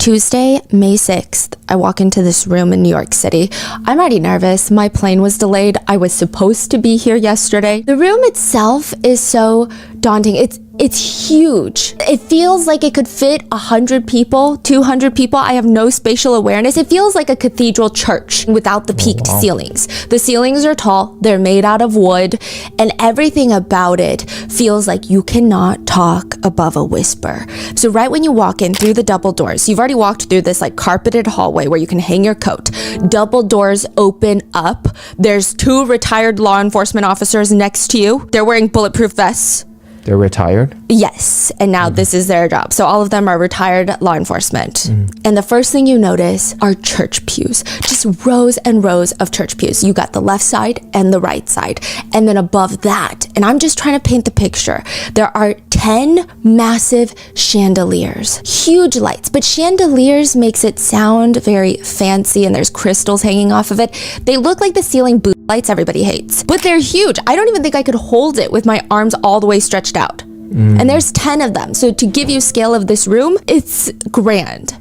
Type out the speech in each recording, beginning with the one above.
Tuesday, May 6th, I walk into this room in New York City. I'm already nervous. My plane was delayed. I was supposed to be here yesterday. The room itself is so daunting. It's huge. It feels like it could fit 100 people, 200 people. I have no spatial awareness. It feels like a cathedral church without the peaked ceilings. The ceilings are tall, they're made out of wood, and everything about it feels like you cannot talk above a whisper. So right when you walk in through the double doors, you've already walked through this like carpeted hallway where you can hang your coat. Double doors open up. There's 2 retired law enforcement officers next to you. They're wearing bulletproof vests. They're retired? Yes, and now this is their job. So all of them are retired law enforcement. And the first thing you notice are church pews. Just rows and rows of church pews. You got the left side and the right side. And then above that, and I'm just trying to paint the picture, there are 10 massive chandeliers. Huge lights, but chandeliers makes it sound very fancy and there's crystals hanging off of it. They look like the ceiling boot lights everybody hates, but they're huge. I don't even think I could hold it with my arms all the way stretched out. And there's 10 of them. So to give you scale of this room, it's grand.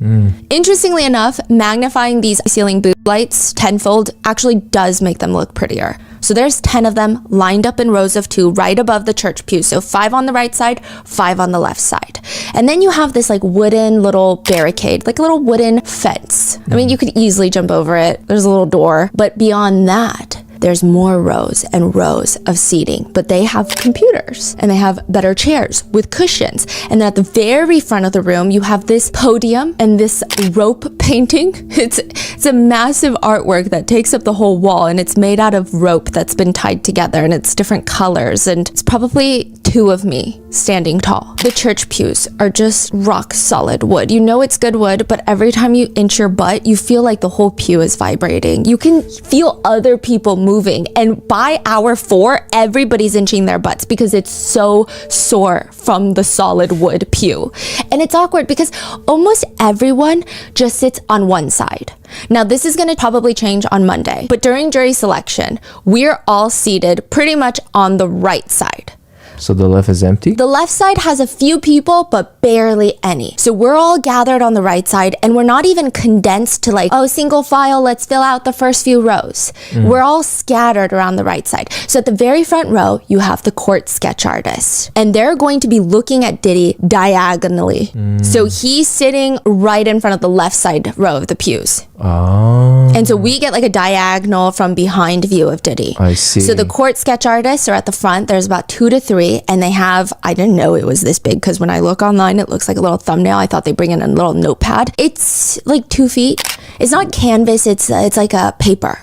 Interestingly enough, magnifying these ceiling boot lights tenfold actually does make them look prettier. So there's 10 of them lined up in rows of 2 right above the church pew. So 5 on the right side, 5 on the left side. And then you have this like wooden little barricade, like a little wooden fence. I mean, you could easily jump over it. There's a little door. But beyond that, there's more rows and rows of seating, but they have computers and they have better chairs with cushions. And then at the very front of the room, you have this podium and this rope painting. It's a massive artwork that takes up the whole wall, and it's made out of rope that's been tied together, and it's different colors, and it's probably 2 of me standing tall. The church pews are just rock solid wood. You know it's good wood, but every time you inch your butt, you feel like the whole pew is vibrating. You can feel other people moving, and by hour 4, everybody's inching their butts because it's so sore from the solid wood pew. And it's awkward because almost everyone just sits on one side. Now, this is going to probably change on Monday, but during jury selection, we're all seated pretty much on the right side. So the left is empty? The left side has a few people, but barely any. So we're all gathered on the right side, and we're not even condensed to like, oh, single file, let's fill out the first few rows. We're all scattered around the right side. So at the very front row, you have the court sketch artist, and they're going to be looking at Diddy diagonally. So he's sitting right in front of the left side row of the pews. Oh. And so we get like a diagonal from behind view of Diddy. I see. So the court sketch artists are at the front. There's about 2 to 3. And they have, I didn't know it was this big because when I look online, it looks like a little thumbnail. I thought they bring in a little notepad. It's like 2 feet. It's not canvas. It's like a paper.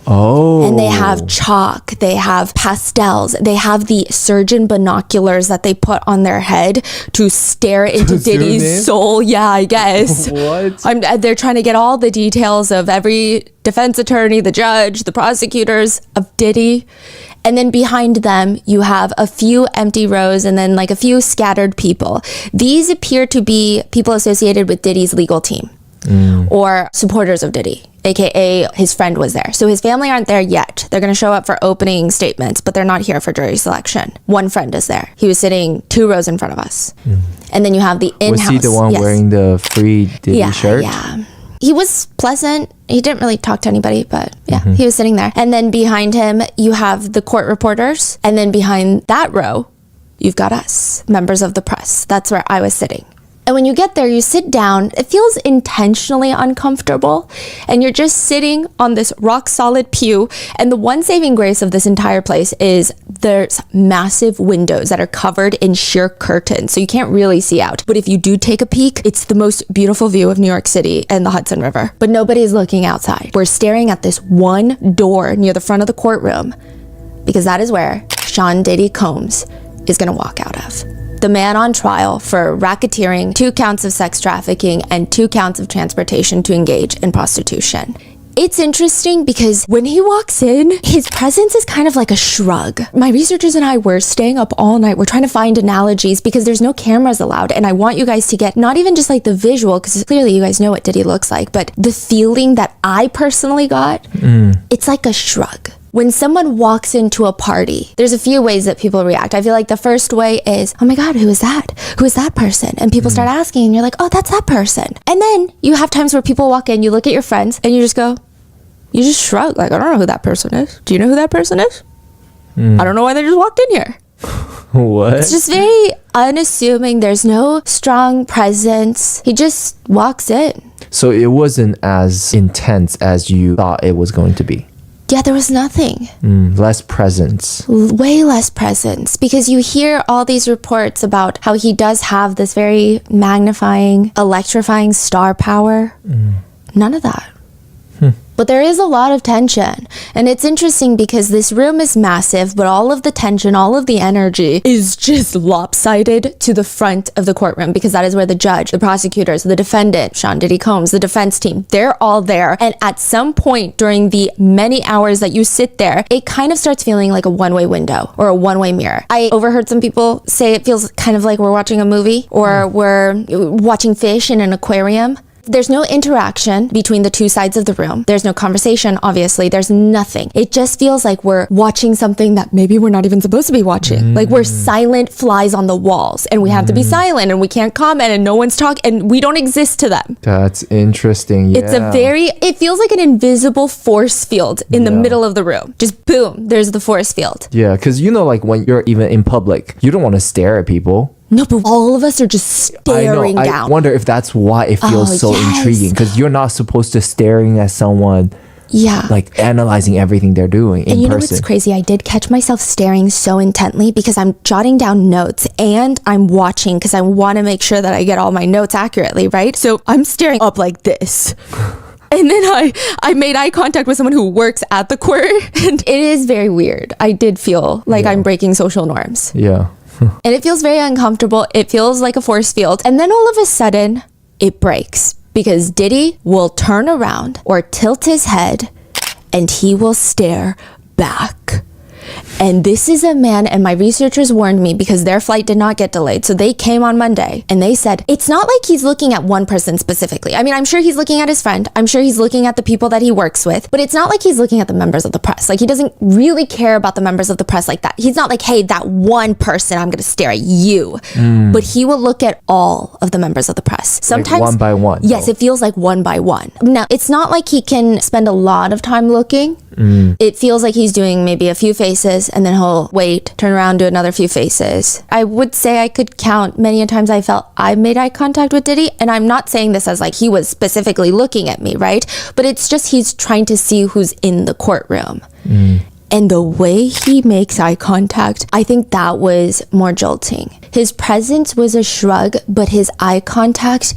Oh. And they have chalk, they have pastels, they have the surgeon binoculars that they put on their head to stare into Diddy's soul. Yeah, I guess. What? They're trying to get all the details of every defense attorney, the judge, the prosecutors of Diddy. And then behind them, you have a few empty rows and then like a few scattered people. These appear to be people associated with Diddy's legal team. Or supporters of Diddy, aka his friend was there. So his family aren't there yet. They're going to show up for opening statements, but they're not here for jury selection. One friend is there. He was sitting 2 rows in front of us. And then you have the in-house. Was he the one wearing the free Diddy shirt? Yeah. He was pleasant. He didn't really talk to anybody, but yeah, he was sitting there. And then behind him, you have the court reporters. And then behind that row, you've got us, members of the press. That's where I was sitting. And when you get there, you sit down. It feels intentionally uncomfortable. And you're just sitting on this rock solid pew. And the one saving grace of this entire place is there's massive windows that are covered in sheer curtains. So you can't really see out. But if you do take a peek, it's the most beautiful view of New York City and the Hudson River. But nobody's looking outside. We're staring at this one door near the front of the courtroom because that is where Sean Diddy Combs is going to walk out of. The man on trial for racketeering, 2 counts of sex trafficking, and 2 counts of transportation to engage in prostitution. It's interesting because when he walks in, his presence is kind of like a shrug. My researchers and I were staying up all night. We're trying to find analogies because there's no cameras allowed. And I want you guys to get not even just like the visual, because clearly you guys know what Diddy looks like, but the feeling that I personally got, it's like a shrug. When someone walks into a party, there's a few ways that people react. I feel like the first way is, oh my God, who is that? Who is that person? And people start asking and you're like, oh, that's that person. And then you have times where people walk in, you look at your friends and you just shrug. Like, I don't know who that person is. Do you know who that person is? I don't know why they just walked in here. What? It's just very unassuming. There's no strong presence. He just walks in. So it wasn't as intense as you thought it was going to be. Yeah, there was nothing. Less presence. Way less presence, because you hear all these reports about how he does have this very magnifying, electrifying star power. None of that. But there is a lot of tension. And it's interesting because this room is massive, but all of the tension, all of the energy is just lopsided to the front of the courtroom, because that is where the judge, the prosecutors, the defendant, Sean Diddy Combs, the defense team, they're all there. And at some point during the many hours that you sit there, it kind of starts feeling like a one-way window or a one-way mirror. I overheard some people say it feels kind of like we're watching a movie or we're watching fish in an aquarium. There's no interaction between the two sides of the room. There's no conversation, obviously. There's nothing. It just feels like we're watching something that maybe we're not even supposed to be watching. Like we're silent flies on the walls and we have to be silent and we can't comment and no one's talking and we don't exist to them. That's interesting. Yeah. It feels like an invisible force field in the middle of the room. Just boom, there's the force field. Yeah, because like when you're even in public, you don't want to stare at people. No, but all of us are just staring down. I wonder if that's why it feels so intriguing, because you're not supposed to staring at someone. Yeah. Like analyzing everything they're doing in person. And you know what's crazy? I did catch myself staring so intently because I'm jotting down notes and I'm watching because I want to make sure that I get all my notes accurately, right? So I'm staring up like this. And then I made eye contact with someone who works at the court. And it is very weird. I did feel like I'm breaking social norms. Yeah. And it feels very uncomfortable. It feels like a force field. And then all of a sudden, it breaks. Because Diddy will turn around or tilt his head and he will stare back. And this is a man, and my researchers warned me because their flight did not get delayed. So they came on Monday and they said, it's not like he's looking at one person specifically. I mean, I'm sure he's looking at his friend. I'm sure he's looking at the people that he works with, but it's not like he's looking at the members of the press. Like he doesn't really care about the members of the press like that. He's not like, hey, that one person, I'm going to stare at you. But he will look at all of the members of the press. Sometimes like one by one. Yes, it feels like one by one. Now, it's not like he can spend a lot of time looking. It feels like he's doing maybe a few faces and then he'll wait, turn around, do another few faces. I would say I could count many a times I felt I made eye contact with Diddy, and I'm not saying this as like he was specifically looking at me, right? But it's just he's trying to see who's in the courtroom. And the way he makes eye contact, I think that was more jolting. His presence was a shrug, but his eye contact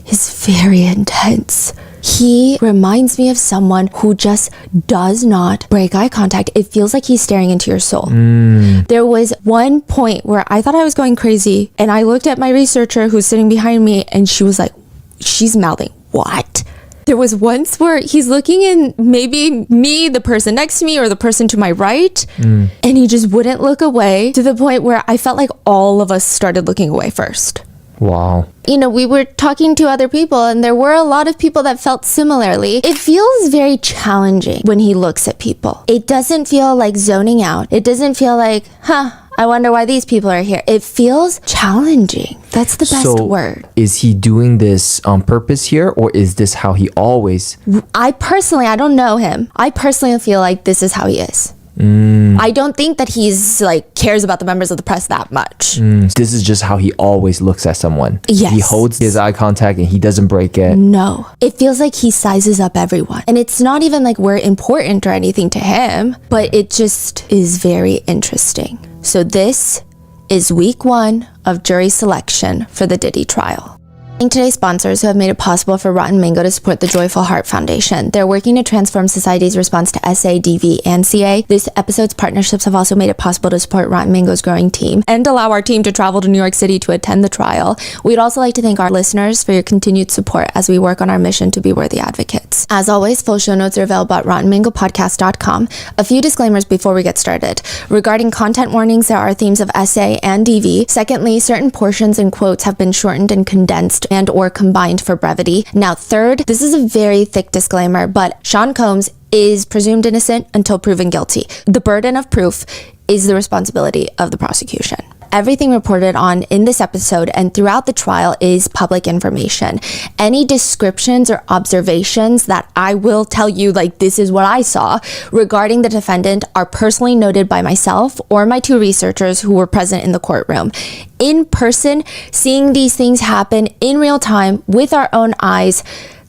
is very intense. He reminds me of someone who just does not break eye contact. It feels like he's staring into your soul. There was one point where I thought I was going crazy, and I looked at my researcher who's sitting behind me, and she was like, she's mouthing, what? There was once where he's looking in maybe me, the person next to me, or the person to my right, and he just wouldn't look away, to the point where I felt like all of us started looking away first. Wow. You know, we were talking to other people and there were a lot of people that felt similarly. It feels very challenging when he looks at people. It doesn't feel like zoning out. It doesn't feel like, I wonder why these people are here. It feels challenging. That's the best word. Is he doing this on purpose here, or is this how he always... I don't know him. I personally feel like this is how he is. I don't think that he's like cares about the members of the press that much. This is just how he always looks at someone. Yes. He holds his eye contact and he doesn't break it. No. It feels like he sizes up everyone. And it's not even like we're important or anything to him, but it just is very interesting. So this is week 1 of jury selection for the Diddy trial. Today's sponsors who have made it possible for Rotten Mango to support the Joyful Heart Foundation. They're working to transform society's response to SA, DV, and CA. This episode's partnerships have also made it possible to support Rotten Mango's growing team and allow our team to travel to New York City to attend the trial. We'd also like to thank our listeners for your continued support as we work on our mission to be worthy advocates. As always, full show notes are available at RottenMangoPodcast.com. A few disclaimers before we get started. Regarding content warnings, there are themes of SA and DV. Secondly, certain portions and quotes have been shortened and condensed and or combined for brevity. Now, third, this is a very thick disclaimer, but Sean Combs is presumed innocent until proven guilty. The burden of proof is the responsibility of the prosecution. Everything reported on in this episode and throughout the trial is public information. Any descriptions or observations that I will tell you, like this is what I saw, regarding the defendant are personally noted by myself or my 2 researchers who were present in the courtroom. In person, seeing these things happen in real time with our own eyes,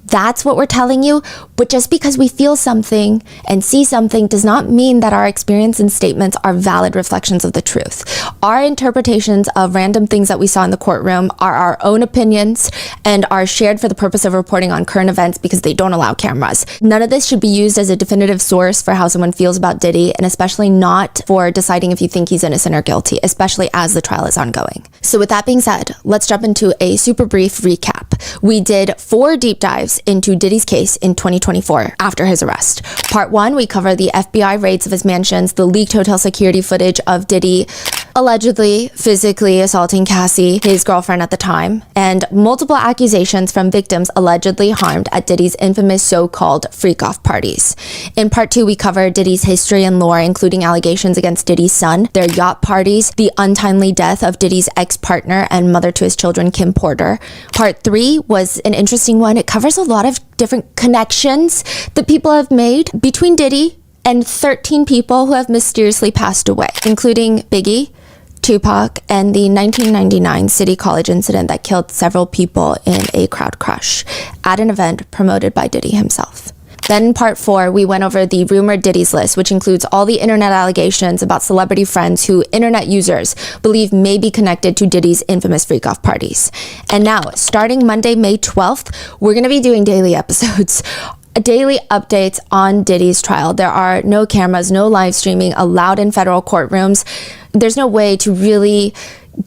that's what we're telling you. But just because we feel something and see something does not mean that our experience and statements are valid reflections of the truth. Our interpretations of random things that we saw in the courtroom are our own opinions and are shared for the purpose of reporting on current events because they don't allow cameras. None of this should be used as a definitive source for how someone feels about Diddy, and especially not for deciding if you think he's innocent or guilty, especially as the trial is ongoing. So with that being said, let's jump into a super brief recap. We did 4 deep dives into Diddy's case in 2024 after his arrest. Part 1, we cover the FBI raids of his mansions, the leaked hotel security footage of Diddy allegedly physically assaulting Cassie, his girlfriend at the time, and multiple accusations from victims allegedly harmed at Diddy's infamous so-called freak-off parties. In part 2, we cover Diddy's history and lore, including allegations against Diddy's son, their yacht parties, the untimely death of Diddy's ex-partner and mother to his children, Kim Porter. Part 3 was an interesting one. It covers a lot of different connections that people have made between Diddy and 13 people who have mysteriously passed away, including Biggie, Tupac, and the 1999 City College incident that killed several people in a crowd crush at an event promoted by Diddy himself. Then in part 4, we went over the rumored Diddy's list, which includes all the internet allegations about celebrity friends who internet users believe may be connected to Diddy's infamous freak-off parties. And now, starting Monday, May 12th, we're going to be doing daily episodes. Daily updates on Diddy's trial. There are no cameras, no live streaming allowed in federal courtrooms. There's no way to really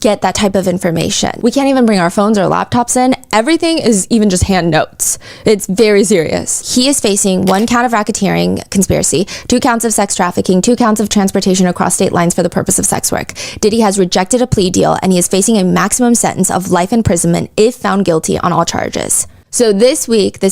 get that type of information. We can't even bring our phones or laptops in. Everything is even just hand notes. It's very serious. He is facing 1 count of racketeering conspiracy, 2 counts of sex trafficking, 2 counts of transportation across state lines for the purpose of sex work. Diddy has rejected a plea deal and he is facing a maximum sentence of life imprisonment if found guilty on all charges. So this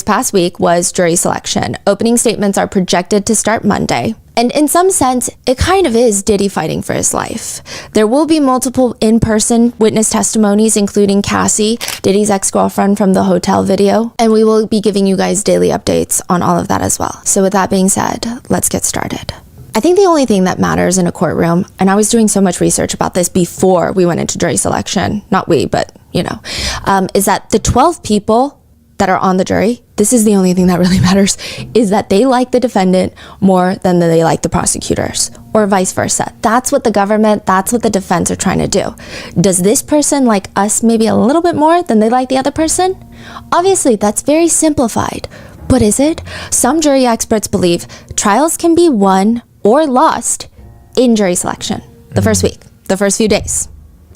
past week was jury selection. Opening statements are projected to start Monday. And in some sense, it kind of is Diddy fighting for his life. There will be multiple in-person witness testimonies, including Cassie, Diddy's ex-girlfriend from the hotel video. And we will be giving you guys daily updates on all of that as well. So with that being said, let's get started. I think the only thing that matters in a courtroom, and I was doing so much research about this before we went into jury selection, not we, but is that the 12 people that are on the jury, this is the only thing that really matters, is that they like the defendant more than they like the prosecutors, or vice versa. That's what the government, that's what the defense are trying to do. Does this person like us maybe a little bit more than they like the other person? Obviously, that's very simplified, but is it? Some jury experts believe trials can be won or lost in jury selection, the first week, the first few days.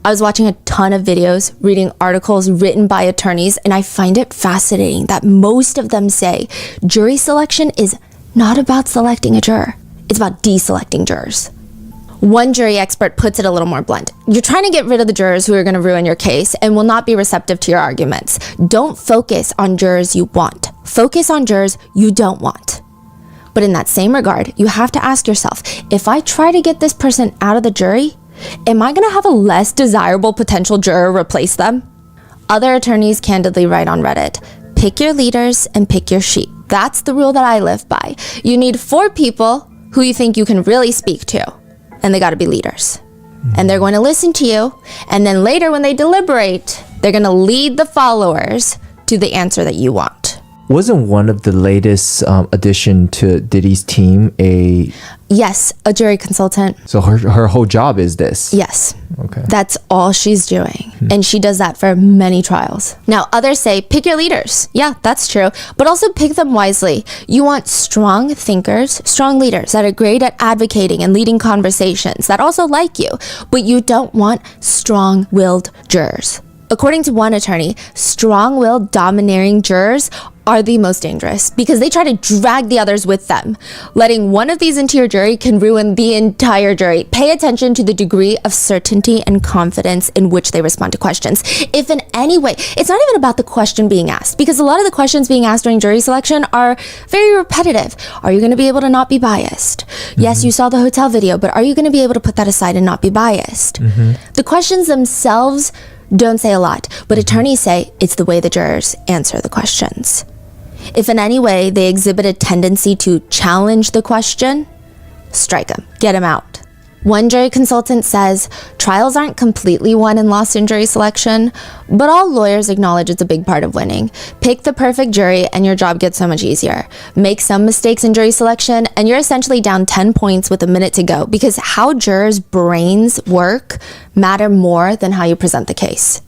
I was watching a ton of videos, reading articles written by attorneys, and I find it fascinating that most of them say jury selection is not about selecting a juror. It's about deselecting jurors. One jury expert puts it a little more blunt. You're trying to get rid of the jurors who are going to ruin your case and will not be receptive to your arguments. Don't focus on jurors you want. Focus on jurors you don't want. But in that same regard, you have to ask yourself, if I try to get this person out of the jury, am I going to have a less desirable potential juror replace them? Other attorneys candidly write on Reddit, pick your leaders and pick your sheep. That's the rule that I live by. You need 4 people who you think you can really speak to, and they got to be leaders. And they're going to listen to you, and then later when they deliberate, they're going to lead the followers to the answer that you want. Wasn't one of the latest addition to Diddy's team Yes, a jury consultant. So her whole job is this? Yes. Okay. That's all she's doing. And she does that for many trials. Now, others say, pick your leaders. Yeah, that's true. But also pick them wisely. You want strong thinkers, strong leaders that are great at advocating and leading conversations that also like you. But you don't want strong-willed jurors. According to one attorney, strong-willed, domineering jurors are the most dangerous because they try to drag the others with them. Letting one of these into your jury can ruin the entire jury. Pay attention to the degree of certainty and confidence in which they respond to questions. If an any way, it's not even about the question being asked, because a lot of the questions being asked during jury selection are very repetitive. Are you going to be able to not be biased? Yes, you saw the hotel video, but are you going to be able to put that aside and not be biased? The questions themselves don't say a lot, but attorneys say it's the way the jurors answer the questions. If in any way they exhibit a tendency to challenge the question, strike them, get them out. One jury consultant says, trials aren't completely won and lost in jury selection, but all lawyers acknowledge it's a big part of winning. Pick the perfect jury and your job gets so much easier. Make some mistakes in jury selection and you're essentially down 10 points with a minute to go, because how jurors' brains work matter more than how you present the case.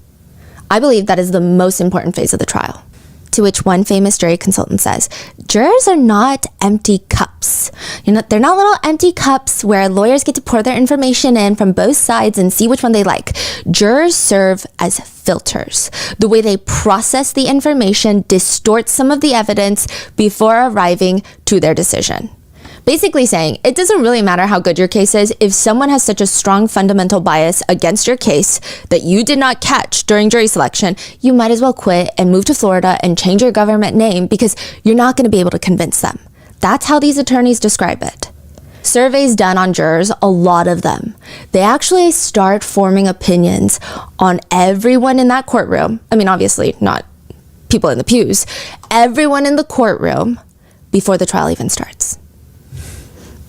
I believe that is the most important phase of the trial. To which one famous jury consultant says, jurors are not empty cups. They're not little empty cups where lawyers get to pour their information in from both sides and see which one they like. Jurors serve as filters. The way they process the information distorts some of the evidence before arriving to their decision. Basically saying, it doesn't really matter how good your case is if someone has such a strong fundamental bias against your case that you did not catch during jury selection, you might as well quit and move to Florida and change your government name, because you're not going to be able to convince them. That's how these attorneys describe it. Surveys done on jurors, a lot of them, they actually start forming opinions on everyone in that courtroom. I mean, obviously not people in the pews, everyone in the courtroom before the trial even starts.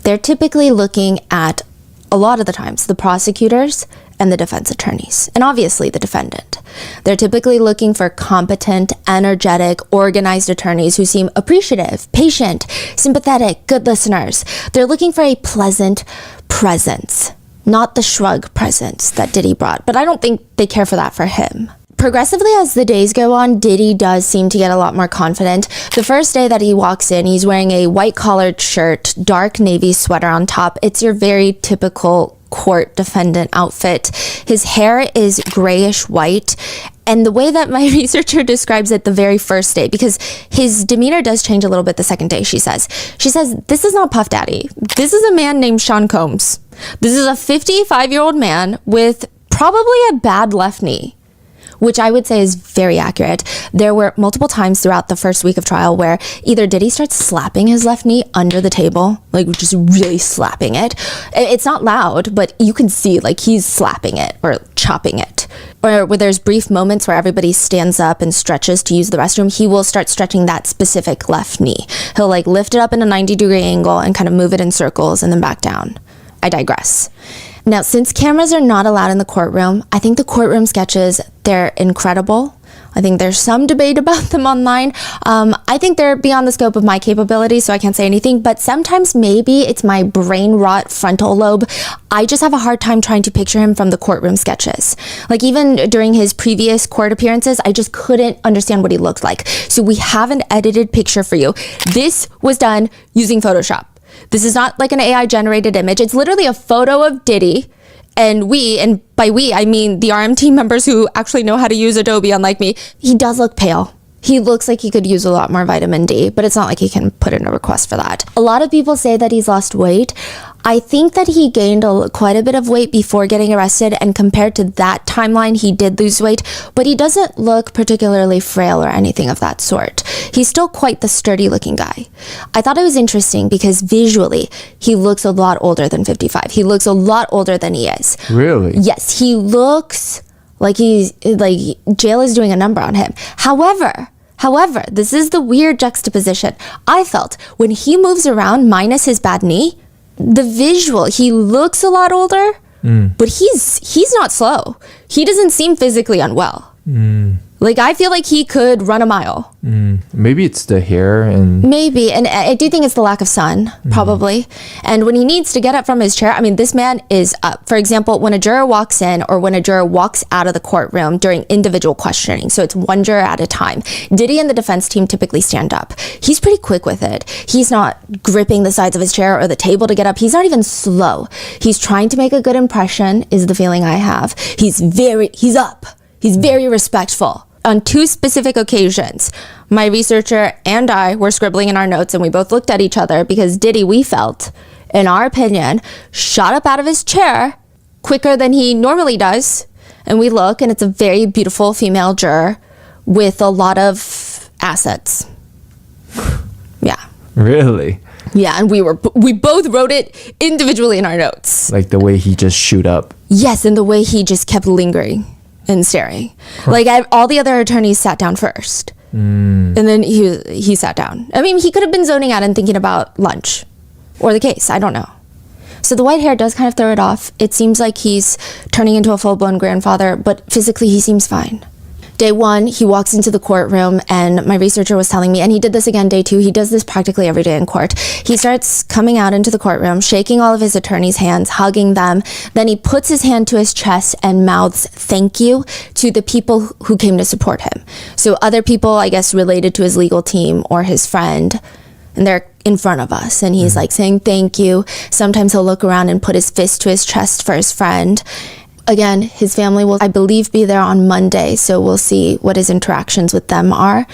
They're typically looking at, a lot of the times, the prosecutors and the defense attorneys, and obviously the defendant. They're typically looking for competent, energetic, organized attorneys who seem appreciative, patient, sympathetic, good listeners. They're looking for a pleasant presence, not the shrug presence that Diddy brought, but I don't think they care for that for him. Progressively, as the days go on, Diddy does seem to get a lot more confident. The first day that he walks in, he's wearing a white collared shirt, dark navy sweater on top. It's your very typical court defendant outfit. His hair is grayish white. And the way that my researcher describes it the very first day, because his demeanor does change a little bit the second day, she says, this is not Puff Daddy. This is a man named Sean Combs. This is a 55-year-old man with probably a bad left knee, which I would say is very accurate. There were multiple times throughout the first week of trial where either Diddy starts slapping his left knee under the table, like just really slapping it. It's not loud, but you can see like he's slapping it or chopping it. Or where there's brief moments where everybody stands up and stretches to use the restroom, he will start stretching that specific left knee. He'll like lift it up in a 90-degree angle and kind of move it in circles and then back down. I digress. Now, since cameras are not allowed in the courtroom, I think the courtroom sketches, they're incredible. I think there's some debate about them online. I think they're beyond the scope of my capabilities, so I can't say anything, but sometimes maybe it's my brain rot frontal lobe. I just have a hard time trying to picture him from the courtroom sketches. Like even during his previous court appearances, I just couldn't understand what he looked like. So we have an edited picture for you. This was done using Photoshop. This is not like an AI generated image. It's literally a photo of Diddy, and by we, I mean the RM team members who actually know how to use Adobe, unlike me. He does look pale. He looks like he could use a lot more vitamin D, but it's not like he can put in a request for that. A lot of people say that he's lost weight. I think that he gained quite a bit of weight before getting arrested, and compared to that timeline, he did lose weight, but he doesn't look particularly frail or anything of that sort. He's still quite the sturdy looking guy. I thought it was interesting because visually, he looks a lot older than 55. He looks a lot older than he is. Really? Yes, he looks like jail is doing a number on him. However, this is the weird juxtaposition. I felt when he moves around, minus his bad knee, the visual, he looks a lot older, but he's not slow. He doesn't seem physically unwell. Like, I feel like he could run a mile. Maybe it's the hair and... Maybe. And I do think it's the lack of sun, probably. And when he needs to get up from his chair, I mean, this man is up. For example, when a juror walks in or when a juror walks out of the courtroom during individual questioning, so it's one juror at a time, Diddy and the defense team typically stand up. He's pretty quick with it. He's not gripping the sides of his chair or the table to get up. He's not even slow. He's trying to make a good impression, is the feeling I have. He's up. He's very respectful. On two specific occasions, my researcher and I were scribbling in our notes, and we both looked at each other because Diddy, we felt, in our opinion, shot up out of his chair quicker than he normally does, And we look, and it's a very beautiful female juror with a lot of assets. Yeah. Really? Yeah, and we both wrote it individually in our notes. Like the way he just shoot up. Yes, and the way he just kept lingering and staring. Like all the other attorneys sat down first. And then he sat down. I mean, he could have been zoning out and thinking about lunch or the case. I don't know. So the white hair does kind of throw it off. It seems like he's turning into a full-blown grandfather, but physically he seems fine. Day one, he walks into the courtroom, and my researcher was telling me, and he did this again day two, he does this practically every day in court. He starts coming out into the courtroom, shaking all of his attorneys' hands, hugging them. Then he puts his hand to his chest and mouths thank you to the people who came to support him. So other people, I guess, related to his legal team or his friend, and they're in front of us, and he's like saying thank you. Sometimes he'll look around and put his fist to his chest for his friend. Again, his family will, I believe, be there on Monday, so we'll see what his interactions with them are.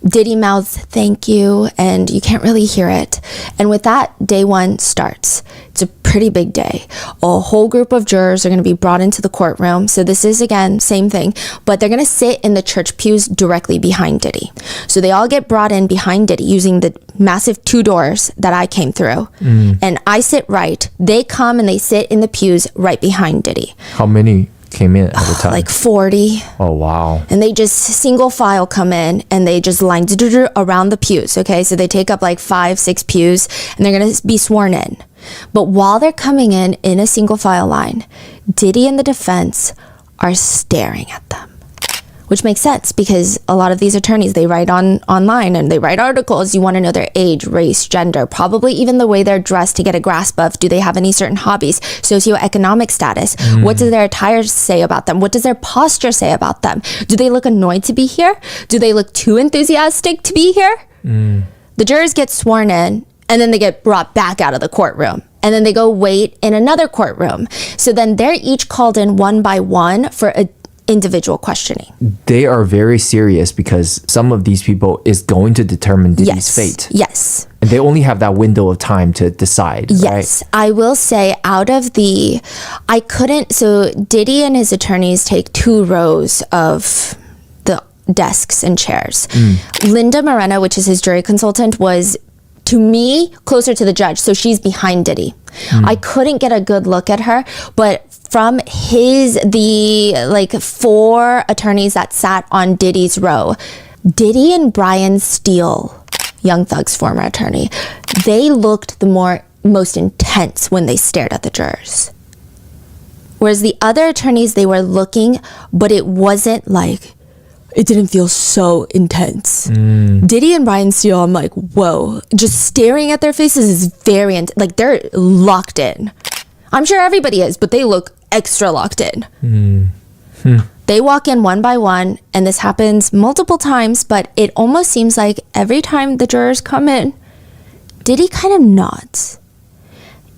Diddy mouths thank you, and you can't really hear it. And with that, day one starts. It's a pretty big day. A whole group of jurors are going to be brought into the courtroom. So this is, again, same thing, but they're going to sit in the church pews directly behind Diddy. So they all get brought in behind Diddy using the massive 2 doors that I came through. And I sit right. They come and they sit in the pews right behind Diddy. How many came in at the time? Like 40. Oh, wow. And they just single file come in and they just line around the pews. Okay, so they take up like 5-6 pews and they're going to be sworn in. But while they're coming in a single file line, Diddy and the defense are staring at them. Which makes sense because a lot of these attorneys, they write online and they write articles. You want to know their age, race, gender, probably even the way they're dressed to get a grasp of, do they have any certain hobbies, socioeconomic status? What does their attire say about them? What does their posture say about them? Do they look annoyed to be here? Do they look too enthusiastic to be here? The jurors get sworn in and then they get brought back out of the courtroom. And then they go wait in another courtroom. So then they're each called in one by one for a individual questioning. They are very serious because some of these people is going to determine Diddy's fate. Yes. And they only have that window of time to decide, yes. Right? I will say so Diddy and his attorneys take 2 rows of the desks and chairs. Linda Moreno, which is his jury consultant, was, to me, closer to the judge. So she's behind Diddy. I couldn't get a good look at her, but from the 4 attorneys that sat on Diddy's row, Diddy and Brian Steele, Young Thug's former attorney, they looked the most intense when they stared at the jurors. Whereas the other attorneys, they were looking, but it didn't feel so intense. Diddy and Brian Steele, I'm like, whoa, just staring at their faces is very, they're locked in. I'm sure everybody is, but they look extra locked in. They walk in one by one, and this happens multiple times, but it almost seems like every time the jurors come in, Diddy kind of nods.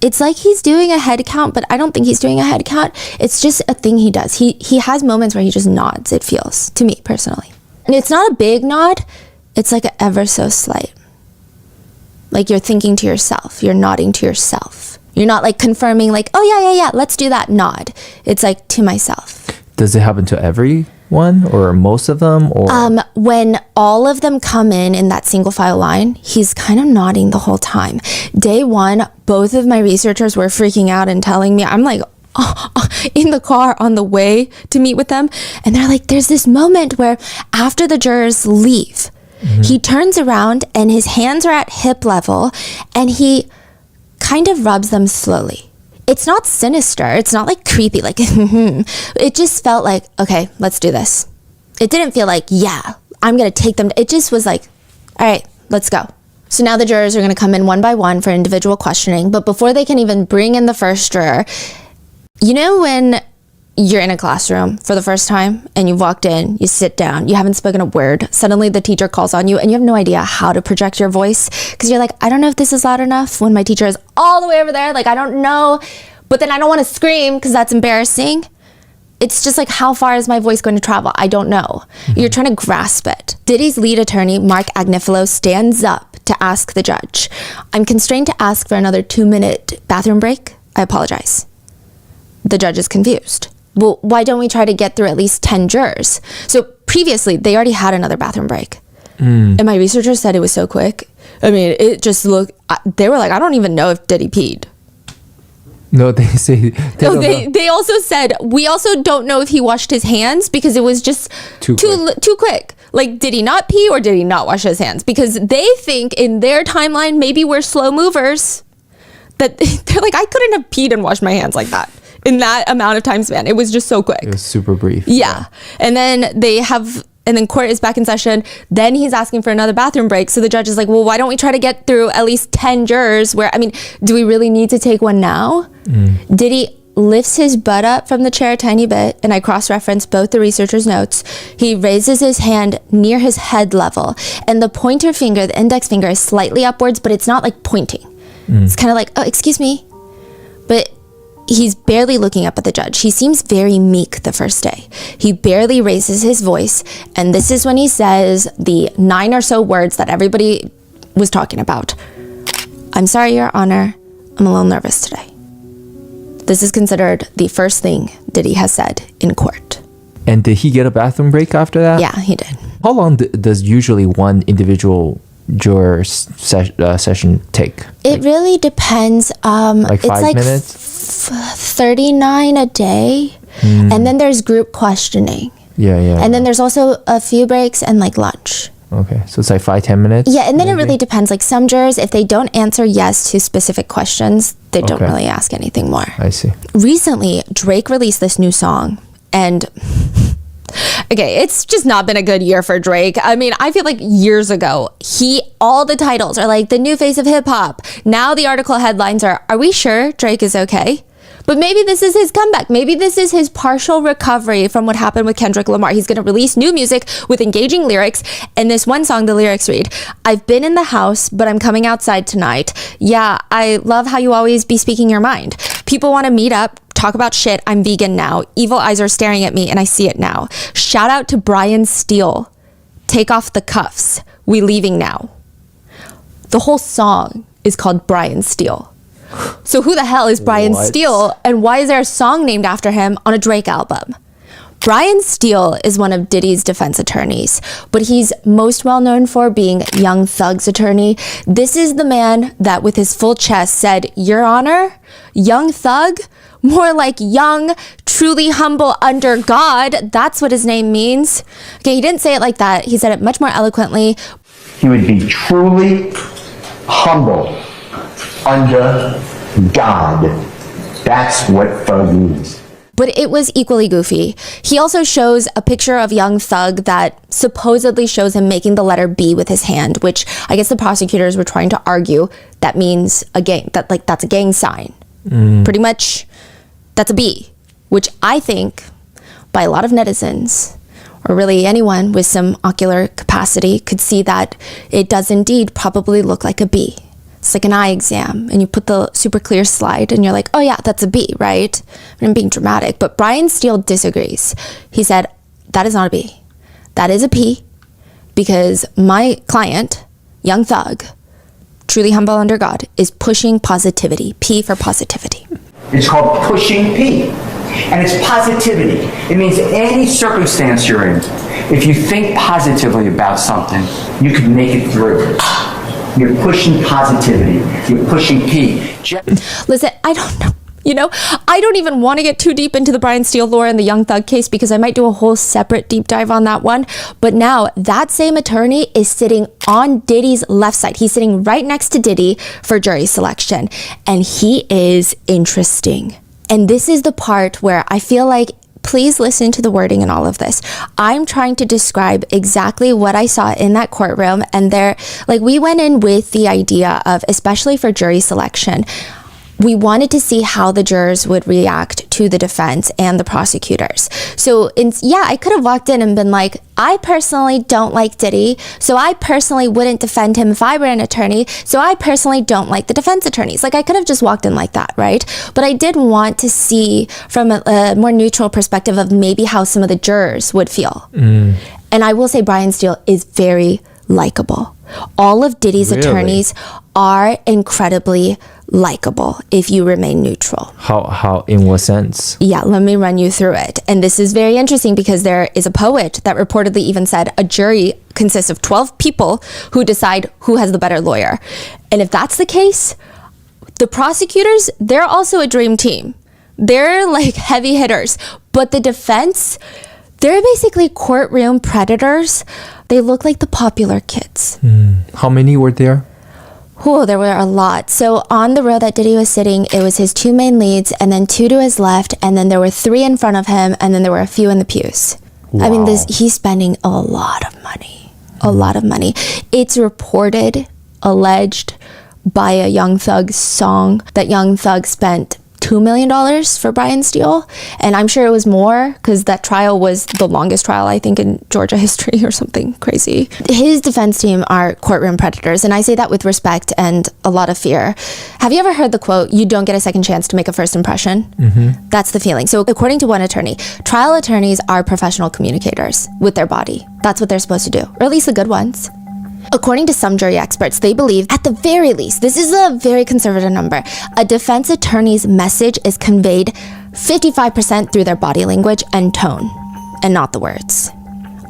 It's like he's doing a head count, but I don't think he's doing a head count. It's just a thing he does. He has moments where he just nods, it feels, to me personally. And it's not a big nod. It's like an ever so slight. Like you're thinking to yourself. You're nodding to yourself. You're not like confirming like, oh yeah, let's do that nod. It's like to myself. Does it happen to everyone or most of them? Or when all of them come in that single file line, he's kind of nodding the whole time. Day one, both of my researchers were freaking out and telling me, I'm like, in the car on the way to meet with them. And they're like, there's this moment where after the jurors leave, he turns around and his hands are at hip level and he kind of rubs them slowly. It's not sinister. It's not like creepy. Like, it just felt like, okay, let's do this. It didn't feel like, yeah, I'm going to take them. It just was like, all right, let's go. So now the jurors are going to come in one by one for individual questioning. But before they can even bring in the first juror, you know when you're in a classroom for the first time and you've walked in, you sit down, you haven't spoken a word, suddenly the teacher calls on you and you have no idea how to project your voice because you're like, I don't know if this is loud enough when my teacher is all the way over there. Like, I don't know, but then I don't want to scream because that's embarrassing. It's just like, how far is my voice going to travel? I don't know. You're trying to grasp it. Diddy's lead attorney, Mark Agnifilo, stands up to ask the judge, I'm constrained to ask for another 2-minute bathroom break. I apologize. The judge is confused. well, why don't we try to get through at least 10 jurors? So previously, they already had another bathroom break. And my researchers said it was so quick. I mean, it just looked, they were like, I don't even know if Diddy peed. No, they say... They also said, we also don't know if he washed his hands because it was just too quick. Like, did he not pee or did he not wash his hands? Because they think in their timeline, maybe we're slow movers. That they're like, I couldn't have peed and washed my hands like that in that amount of time span. It was just so quick. It was super brief. Yeah. And then court is back in session. Then he's asking for another bathroom break. So the judge is like, well, why don't we try to get through at least 10 jurors do we really need to take one now? Diddy lifts his butt up from the chair a tiny bit, and I cross-referenced both the researchers' notes. He raises his hand near his head level, and the pointer finger, the index finger, is slightly upwards, but it's not like pointing. It's kind of like, oh, excuse me. But he's barely looking up at the judge. He seems very meek the first day. He barely raises his voice, and this is when he says the 9 or so words that everybody was talking about. I'm sorry, Your Honor. I'm a little nervous today. This is considered the first thing Diddy has said in court. And did he get a bathroom break after that? Yeah, he did. How long does usually one individual juror session take? It really depends. Like 5 minutes? 39 a day. And then there's group questioning. Yeah. And then there's also a few breaks and like lunch. Okay, so it's like 5-10 minutes? Yeah, and then it really depends. Like some jurors, if they don't answer yes to specific questions, they don't really ask anything more. I see. Recently, Drake released this new song, and okay, it's just not been a good year for Drake. I mean, I feel like years ago, all the titles are like the new face of hip hop. Now the article headlines are we sure Drake is okay? But maybe this is his comeback. Maybe this is his partial recovery from what happened with Kendrick Lamar. He's going to release new music with engaging lyrics. And this one song, the lyrics read, I've been in the house, but I'm coming outside tonight. Yeah, I love how you always be speaking your mind. People want to meet up, talk about shit. I'm vegan now. Evil eyes are staring at me and I see it now. Shout out to Brian Steele. Take off the cuffs. We leaving now. The whole song is called Brian Steele. So who the hell is Brian Steele, and why is there a song named after him on a Drake album? Brian Steele is one of Diddy's defense attorneys, but he's most well known for being Young Thug's attorney. This is the man that with his full chest said, Your Honor, Young Thug? More like young, truly humble under God. That's what his name means. Okay, he didn't say it like that. He said it much more eloquently. He would be truly humble under God. That's what thug means. But it was equally goofy. He also shows a picture of Young Thug that supposedly shows him making the letter B with his hand, which I guess the prosecutors were trying to argue that means a gang, that's a gang sign. Pretty much, that's a B, which I think by a lot of netizens, or really anyone with some ocular capacity, could see that it does indeed probably look like a B. It's like an eye exam, and you put the super clear slide, and you're like, oh yeah, that's a B, right? I'm being dramatic, but Brian Steele disagrees. He said, that is not a B. That is a P, because my client, Young Thug, truly humble under God, is pushing positivity. P for positivity. It's called pushing P, and it's positivity. It means any circumstance you're in, if you think positively about something, you can make it through. You're pushing positivity. You're pushing P. Listen, I don't know. I don't even want to get too deep into the Brian Steele lore and the Young Thug case because I might do a whole separate deep dive on that one. But now that same attorney is sitting on Diddy's left side. He's sitting right next to Diddy for jury selection. And he is interesting. And this is the part where I feel like, please listen to the wording in all of this. I'm trying to describe exactly what I saw in that courtroom. And we went in with the idea of, especially for jury selection, we wanted to see how the jurors would react to the defense and the prosecutors. So, I could have walked in and been like, I personally don't like Diddy, so I personally wouldn't defend him if I were an attorney, so I personally don't like the defense attorneys. I could have just walked in like that, right? But I did want to see from a more neutral perspective of maybe how some of the jurors would feel. And I will say Brian Steele is very likable. All of Diddy's attorneys are incredibly likable if you remain neutral. How in what sense? Yeah, let me run you through it. And this is very interesting because there is a poet that reportedly even said a jury consists of 12 people who decide who has the better lawyer. And if that's the case, the prosecutors, they're also a dream team. They're like heavy hitters. But the defense, they're basically courtroom predators. They look like the popular kids. How many were there? Oh, there were a lot. So on the row that Diddy was sitting, it was his 2 main leads and then 2 to his left. And then there were 3 in front of him. And then there were a few in the pews. Wow. I mean, he's spending a lot of money. A lot of money. It's reported, alleged by a Young Thug song that Young Thug spent $2 million for Brian Steele. And I'm sure it was more because that trial was the longest trial, I think, in Georgia history or something crazy. His defense team are courtroom predators. And I say that with respect and a lot of fear. Have you ever heard the quote, you don't get a second chance to make a first impression? Mm-hmm. That's the feeling. So according to one attorney, trial attorneys are professional communicators with their body. That's what they're supposed to do, or at least the good ones. According to some jury experts, they believe, at the very least, this is a very conservative number, a defense attorney's message is conveyed 55% through their body language and tone, and not the words.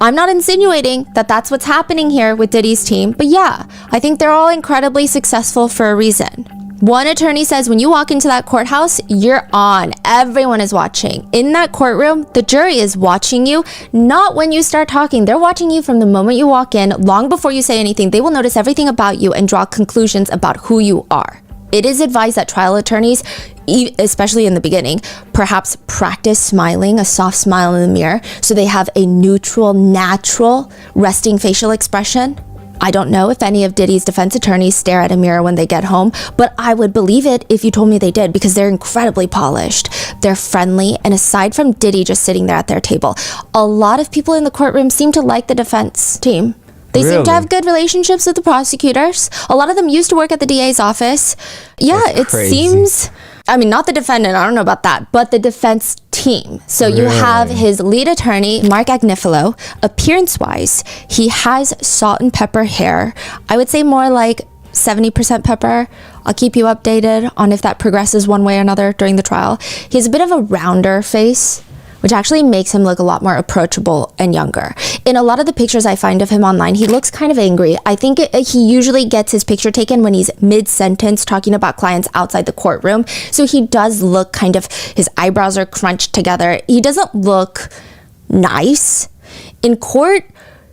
I'm not insinuating that that's what's happening here with Diddy's team, but yeah, I think they're all incredibly successful for a reason. One attorney says when you walk into that courthouse, you're on. Everyone is watching. In that courtroom, the jury is watching you, not when you start talking. They're watching you from the moment you walk in, long before you say anything. They will notice everything about you and draw conclusions about who you are. It is advised that trial attorneys, especially in the beginning, perhaps practice smiling, a soft smile in the mirror, so they have a neutral, natural, resting facial expression. I don't know if any of Diddy's defense attorneys stare at a mirror when they get home, but I would believe it if you told me they did because they're incredibly polished. They're friendly, and aside from Diddy just sitting there at their table, a lot of people in the courtroom seem to like the defense team. They seem to have good relationships with the prosecutors. A lot of them used to work at the DA's office. Yeah, it seems... I mean, not the defendant, I don't know about that, but the defense team. So you have his lead attorney, Mark Agnifilo. Appearance-wise, he has salt and pepper hair. I would say more like 70% pepper. I'll keep you updated on if that progresses one way or another during the trial. He has a bit of a rounder face, which actually makes him look a lot more approachable and younger. In a lot of the pictures I find of him online, he looks kind of angry. I think he usually gets his picture taken when he's mid-sentence talking about clients outside the courtroom. So he does look kind of, his eyebrows are crunched together. He doesn't look nice. In court,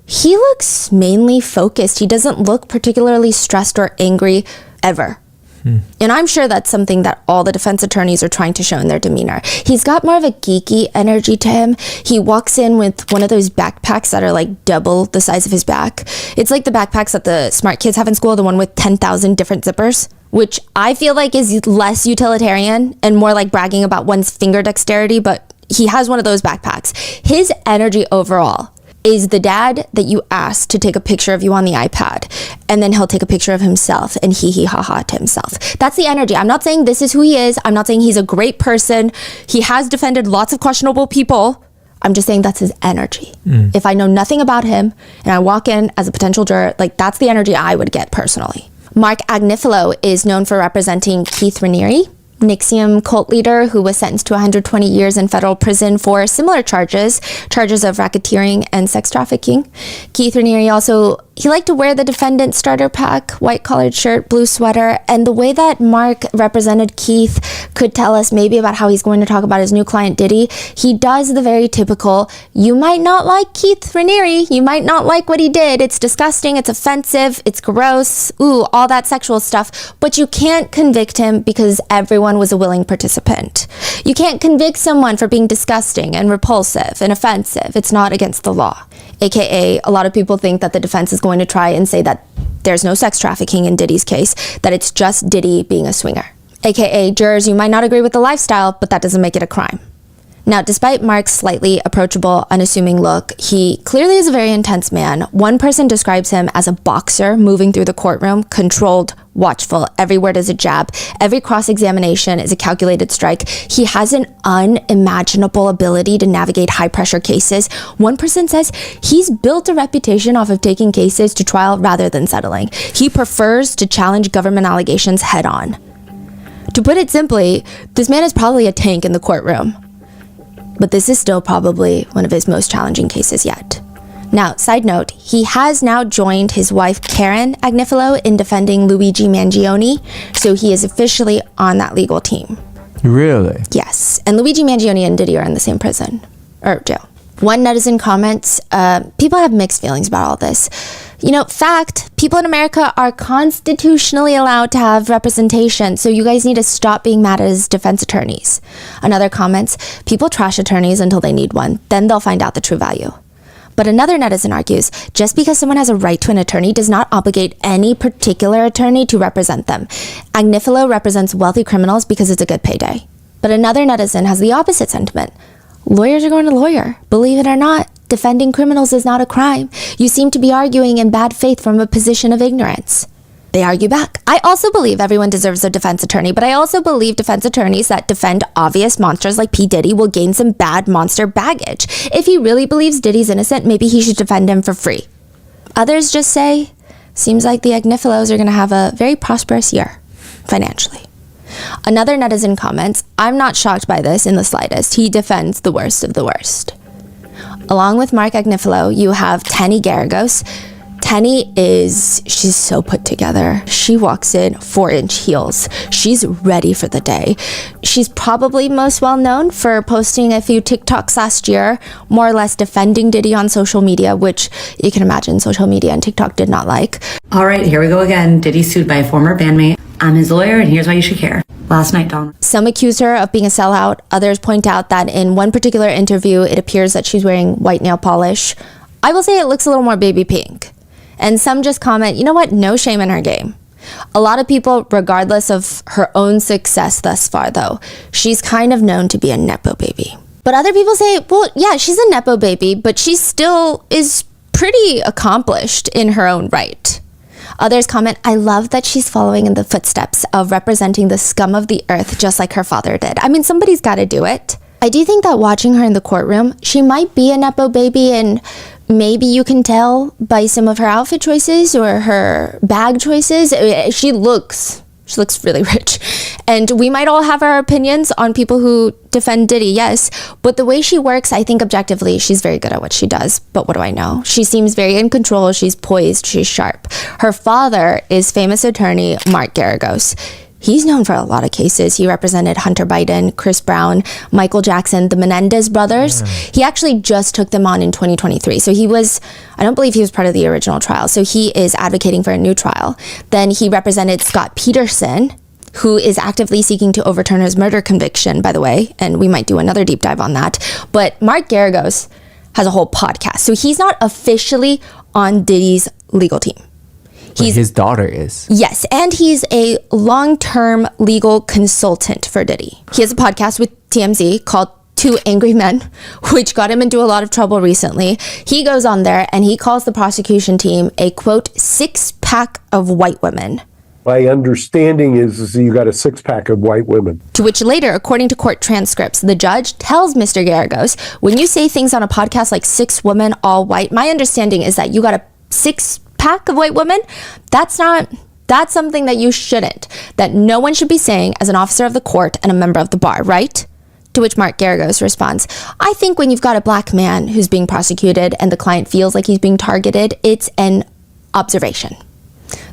he looks mainly focused. He doesn't look particularly stressed or angry ever. And I'm sure that's something that all the defense attorneys are trying to show in their demeanor. He's got more of a geeky energy to him. He walks in with one of those backpacks that are like double the size of his back. It's like the backpacks that the smart kids have in school, the one with 10,000 different zippers, which I feel like is less utilitarian and more like bragging about one's finger dexterity, but he has one of those backpacks. His energy overall is the dad that you ask to take a picture of you on the iPad, and then he'll take a picture of himself and hee ha ha to himself. That's the energy. I'm not saying this is who he is. I'm not saying he's a great person. He has defended lots of questionable people. I'm just saying that's his energy. If I know nothing about him and I walk in as a potential juror, like that's the energy I would get personally. Mark Agnifilo is known for representing Keith Raniere, NXIVM cult leader who was sentenced to 120 years in federal prison for similar charges of racketeering and sex trafficking. Keith Raniere also, he liked to wear the defendant starter pack, white collared shirt, blue sweater, and the way that Mark represented Keith could tell us maybe about how he's going to talk about his new client Diddy. He does the very typical, you might not like Keith Raniere, you might not like what he did, it's disgusting, it's offensive, it's gross, ooh, all that sexual stuff, but you can't convict him because everyone was a willing participant. You can't convict someone for being disgusting and repulsive and offensive. It's not against the law. AKA, a lot of people think that the defense is going to try and say that there's no sex trafficking in Diddy's case, that it's just Diddy being a swinger. AKA, jurors, you might not agree with the lifestyle, but that doesn't make it a crime. Now, despite Mark's slightly approachable, unassuming look, he clearly is a very intense man. One person describes him as a boxer moving through the courtroom, controlled, watchful, every word is a jab, every cross-examination is a calculated strike. He has an unimaginable ability to navigate high-pressure cases. One person says he's built a reputation off of taking cases to trial rather than settling. He prefers to challenge government allegations head-on. To put it simply, this man is probably a tank in the courtroom. But this is still probably one of his most challenging cases yet. Now, side note, he has now joined his wife Karen Agnifilo in defending Luigi Mangione, so he is officially on that legal team. Really? Yes, and Luigi Mangione and Diddy are in the same prison, or jail. One netizen comments, people have mixed feelings about all this. You know, fact, people in America are constitutionally allowed to have representation, so you guys need to stop being mad as defense attorneys. Another comments, people trash attorneys until they need one, then they'll find out the true value. But another netizen argues, just because someone has a right to an attorney does not obligate any particular attorney to represent them. Agnifilo represents wealthy criminals because it's a good payday. But another netizen has the opposite sentiment. Lawyers are going to lawyer. Believe it or not, defending criminals is not a crime. You seem to be arguing in bad faith from a position of ignorance. They argue back. I also believe everyone deserves a defense attorney, but I also believe defense attorneys that defend obvious monsters like P. Diddy will gain some bad monster baggage. If he really believes Diddy's innocent, maybe he should defend him for free. Others just say, seems like the Agnifilos are going to have a very prosperous year, financially. Another netizen comments, I'm not shocked by this in the slightest. He defends the worst of the worst. Along with Mark Agnifilo, you have Tenny Garagos. Tenny she's so put together. She walks in 4-inch heels. She's ready for the day. She's probably most well known for posting a few TikToks last year, more or less defending Diddy on social media, which you can imagine social media and TikTok did not like. All right, here we go again. Diddy sued by a former bandmate. I'm his lawyer, and here's why you should care. Last night, Don. Some accuse her of being a sellout. Others point out that in one particular interview, it appears that she's wearing white nail polish. I will say it looks a little more baby pink. And some just comment, you know what? No shame in her game. A lot of people, regardless of her own success thus far, though, she's kind of known to be a Nepo baby. But other people say, well, yeah, she's a Nepo baby, but she still is pretty accomplished in her own right. Others comment, I love that she's following in the footsteps of representing the scum of the earth just like her father did. I mean, somebody's got to do it. I do think that watching her in the courtroom, she might be a Nepo baby, and maybe you can tell by some of her outfit choices or her bag choices. She looks really rich. And we might all have our opinions on people who defend Diddy, yes. But the way she works, I think objectively, she's very good at what she does. But what do I know? She seems very in control. She's poised. She's sharp. Her father is famous attorney Mark Garagos. He's known for a lot of cases. He represented Hunter Biden, Chris Brown, Michael Jackson, the Menendez brothers. He actually just took them on in 2023. So I don't believe he was part of the original trial. So he is advocating for a new trial. Then he represented Scott Peterson, who is actively seeking to overturn his murder conviction, by the way. And we might do another deep dive on that. But Mark Garagos has a whole podcast. So he's not officially on Diddy's legal team. His daughter is. Yes, and he's a long-term legal consultant for Diddy. He has a podcast with TMZ called Two Angry Men, which got him into a lot of trouble recently. He goes on there and he calls the prosecution team a, quote, six-pack of white women. My understanding is you got a six-pack of white women. To which later, according to court transcripts, the judge tells Mr. Garagos, when you say things on a podcast like 6 women, all white, my understanding is that you got a six-pack of white women. That's something that you shouldn't, that no one should be saying as an officer of the court and a member of the bar, right? To which Mark Garagos responds, I think when you've got a black man who's being prosecuted and the client feels like he's being targeted, it's an observation.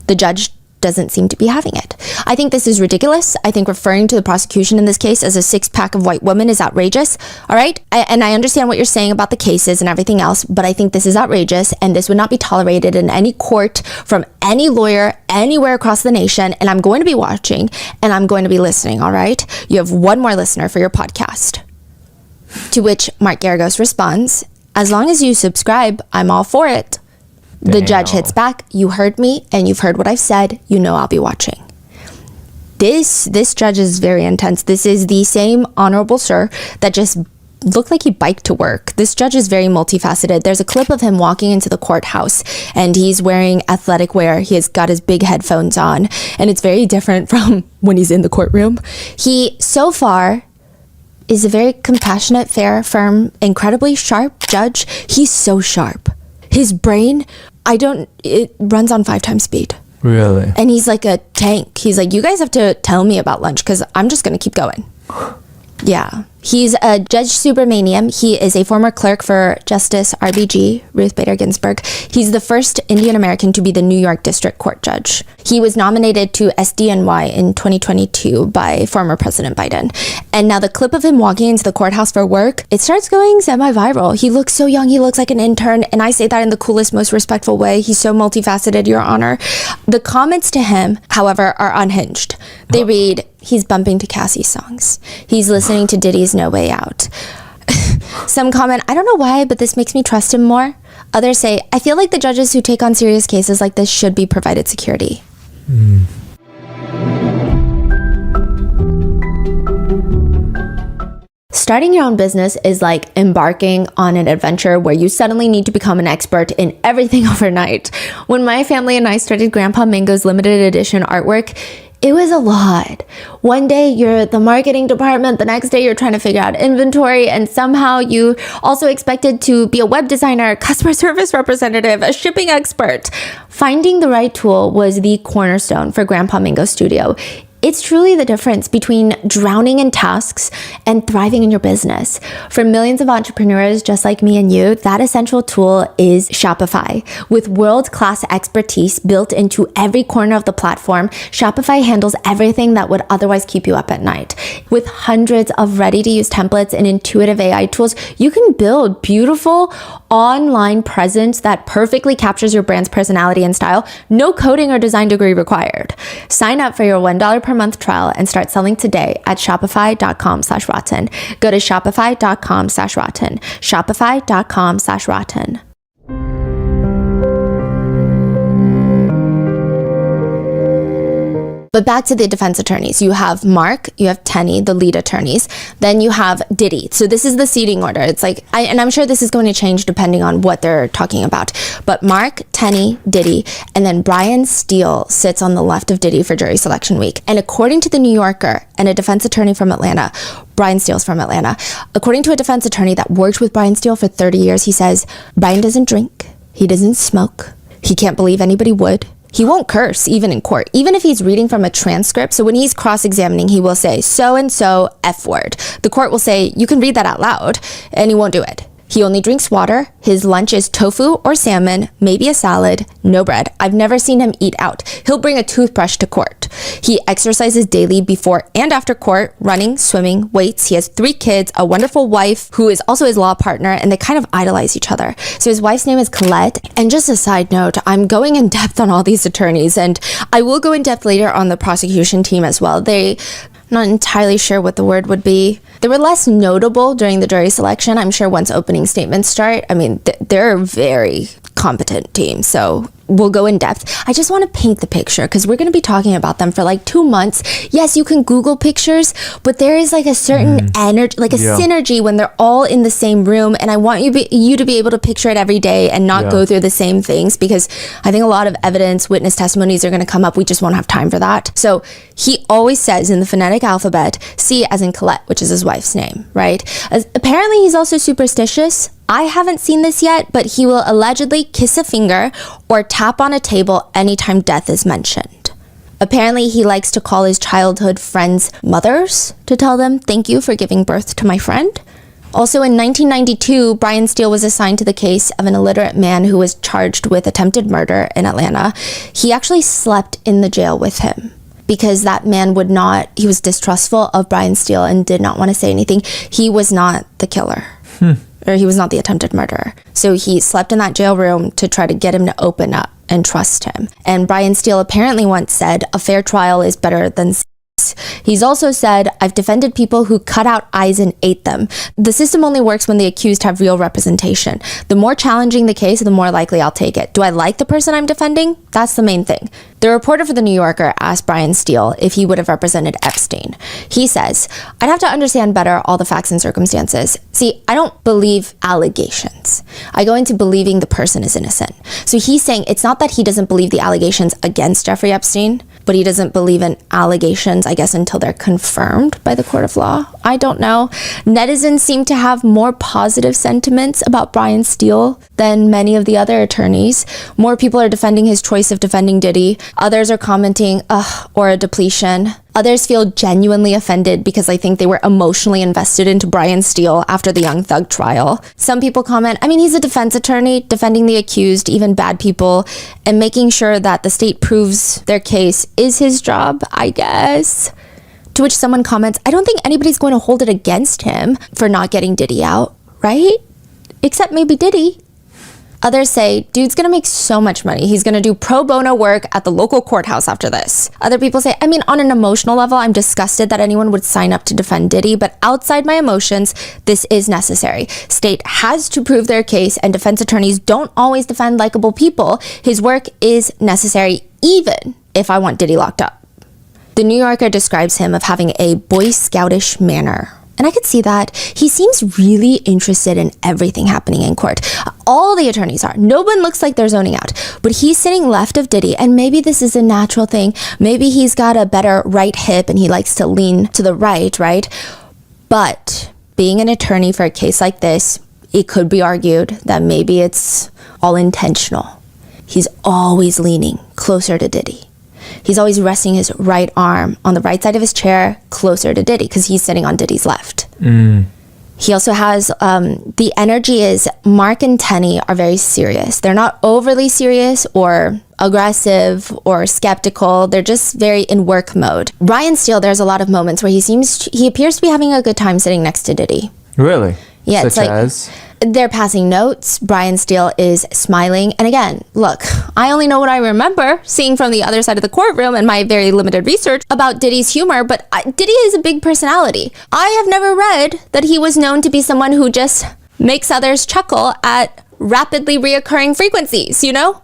The judge doesn't seem to be having it. I think this is ridiculous. I think referring to the prosecution in this case as a six-pack of white women is outrageous. All right? And I understand what you're saying about the cases and everything else, but I think this is outrageous and this would not be tolerated in any court from any lawyer anywhere across the nation. And I'm going to be watching and I'm going to be listening. All right? You have one more listener for your podcast. To which Mark Garagos responds, as long as you subscribe, I'm all for it. The judge hits back, you heard me, and you've heard what I've said, you know I'll be watching. This judge is very intense. This is the same honorable sir that just looked like he biked to work. This judge is very multifaceted. There's a clip of him walking into the courthouse, and he's wearing athletic wear. He has got his big headphones on, and it's very different from when he's in the courtroom. He, so far, is a very compassionate, fair, firm, incredibly sharp judge. He's so sharp. His brain, it runs on 5 times speed. Really? And he's like a tank. He's like, you guys have to tell me about lunch because I'm just going to keep going. Yeah. He's a Judge Subramaniam. He is a former clerk for Justice RBG, Ruth Bader Ginsburg. He's the first Indian American to be the New York District Court judge. He was nominated to SDNY in 2022 by former President Biden. And now the clip of him walking into the courthouse for work, it starts going semi-viral. He looks so young. He looks like an intern. And I say that in the coolest, most respectful way. He's so multifaceted, Your Honor. The comments to him, however, are unhinged. They read, he's bumping to Cassie's songs. He's listening to Diddy's No Way Out. Some comment, I don't know why, but this makes me trust him more. Others say, I feel like the judges who take on serious cases like this should be provided security. Starting your own business is like embarking on an adventure where you suddenly need to become an expert in everything overnight. When my family and I started Grandpa Mango's limited edition artwork, it was a lot. One day you're the marketing department, the next day you're trying to figure out inventory, and somehow you also expected to be a web designer, customer service representative, a shipping expert. Finding the right tool was the cornerstone for Grandpa Mango Studio. It's truly the difference between drowning in tasks and thriving in your business. For millions of entrepreneurs just like me and you, that essential tool is Shopify. With world-class expertise built into every corner of the platform, Shopify handles everything that would otherwise keep you up at night. With hundreds of ready-to-use templates and intuitive AI tools, you can build beautiful online presence that perfectly captures your brand's personality and style. No coding or design degree required. Sign up for your $1 per month trial and start selling today at shopify.com/rotten. Go to shopify.com/rotten. Shopify.com/rotten. But back to the defense attorneys. You have Mark, you have Tenny, the lead attorneys. Then you have Diddy. So this is the seating order. It's like, and I'm sure this is going to change depending on what they're talking about. But Mark, Tenny, Diddy, and then Brian Steele sits on the left of Diddy for jury selection week. And according to the New Yorker and a defense attorney from Atlanta, Brian Steele's from Atlanta. According to a defense attorney that worked with Brian Steele for 30 years, he says, Brian doesn't drink. He doesn't smoke. He can't believe anybody would. He won't curse, even in court, even if he's reading from a transcript. So when he's cross-examining, he will say, so-and-so F word. The court will say, you can read that out loud, and he won't do it. He only drinks water. His lunch is tofu or salmon, maybe a salad, no bread. I've never seen him eat out. He'll bring a toothbrush to court. He exercises daily before and after court, running, swimming, weights. He has 3 kids, a wonderful wife who is also his law partner, and they kind of idolize each other. So his wife's name is Colette. And just a side note, I'm going in depth on all these attorneys, and I will go in depth later on the prosecution team as well. Not entirely sure what the word would be. They were less notable during the jury selection. I'm sure once opening statements start, I mean, they're a very competent team. So we'll go in depth. I just want to paint the picture because we're going to be talking about them for like 2 months. Yes, you can Google pictures, but there is like a certain energy, like a synergy when they're all in the same room. And I want you to be able to picture it every day and not go through the same things, because I think a lot of evidence, witness testimonies are going to come up. We just won't have time for that. So he always says in the phonetic alphabet, C as in Colette, which is his wife's name, right? Apparently he's also superstitious. I haven't seen this yet, but he will allegedly kiss a finger or tap on a table anytime death is mentioned. Apparently, he likes to call his childhood friends mothers to tell them, thank you for giving birth to my friend. Also in 1992, Brian Steele was assigned to the case of an illiterate man who was charged with attempted murder in Atlanta. He actually slept in the jail with him because that man he was distrustful of Brian Steele and did not want to say anything. He was not the killer. Or he was not the attempted murderer. So he slept in that jail room to try to get him to open up and trust him. And Brian Steele apparently once said, a fair trial is better than sex. He's also said, I've defended people who cut out eyes and ate them. The system only works when the accused have real representation. The more challenging the case, the more likely I'll take it. Do I like the person I'm defending? That's the main thing. The reporter for the New Yorker asked Brian Steele if he would have represented Epstein. He says, I'd have to understand better all the facts and circumstances. See, I don't believe allegations. I go into believing the person is innocent. So he's saying it's not that he doesn't believe the allegations against Jeffrey Epstein. but he doesn't believe in allegations, I guess, until they're confirmed by the court of law. I don't know. Netizens seem to have more positive sentiments about Brian Steele than many of the other attorneys. More people are defending his choice of defending Diddy. Others are commenting, ugh, or a depletion. Others feel genuinely offended because I think they were emotionally invested into Brian Steele after the Young Thug trial. Some people comment, I mean, he's a defense attorney defending the accused, even bad people, and making sure that the state proves their case is his job, I guess. To which someone comments, I don't think anybody's going to hold it against him for not getting Diddy out, right? Except maybe Diddy. Others say, dude's gonna make so much money. He's gonna do pro bono work at the local courthouse after this. Other people say, I mean, on an emotional level, I'm disgusted that anyone would sign up to defend Diddy, but outside my emotions, this is necessary. State has to prove their case, and defense attorneys don't always defend likable people. His work is necessary, even if I want Diddy locked up. The New Yorker describes him of having a Boy Scoutish manner. And I could see that. He seems really interested in everything happening in court. All the attorneys are. No one looks like they're zoning out. But he's sitting left of Diddy, and maybe this is a natural thing. Maybe he's got a better right hip and he likes to lean to the right? But being an attorney for a case like this, it could be argued that maybe it's all intentional. He's always leaning closer to Diddy. He's always resting his right arm on the right side of his chair closer to Diddy because he's sitting on Diddy's left. He also has, the energy is Mark and Tenny are very serious. They're not overly serious or aggressive or skeptical. They're just very in work mode. Brian Steele, there's a lot of moments where he appears to be having a good time sitting next to Diddy. Really? Yeah, Such it's like as? They're passing notes. Brian Steele is smiling. And again, look, I only know what I remember seeing from the other side of the courtroom and my very limited research about Diddy's humor, but Diddy is a big personality. I have never read that he was known to be someone who just makes others chuckle at rapidly reoccurring frequencies, you know?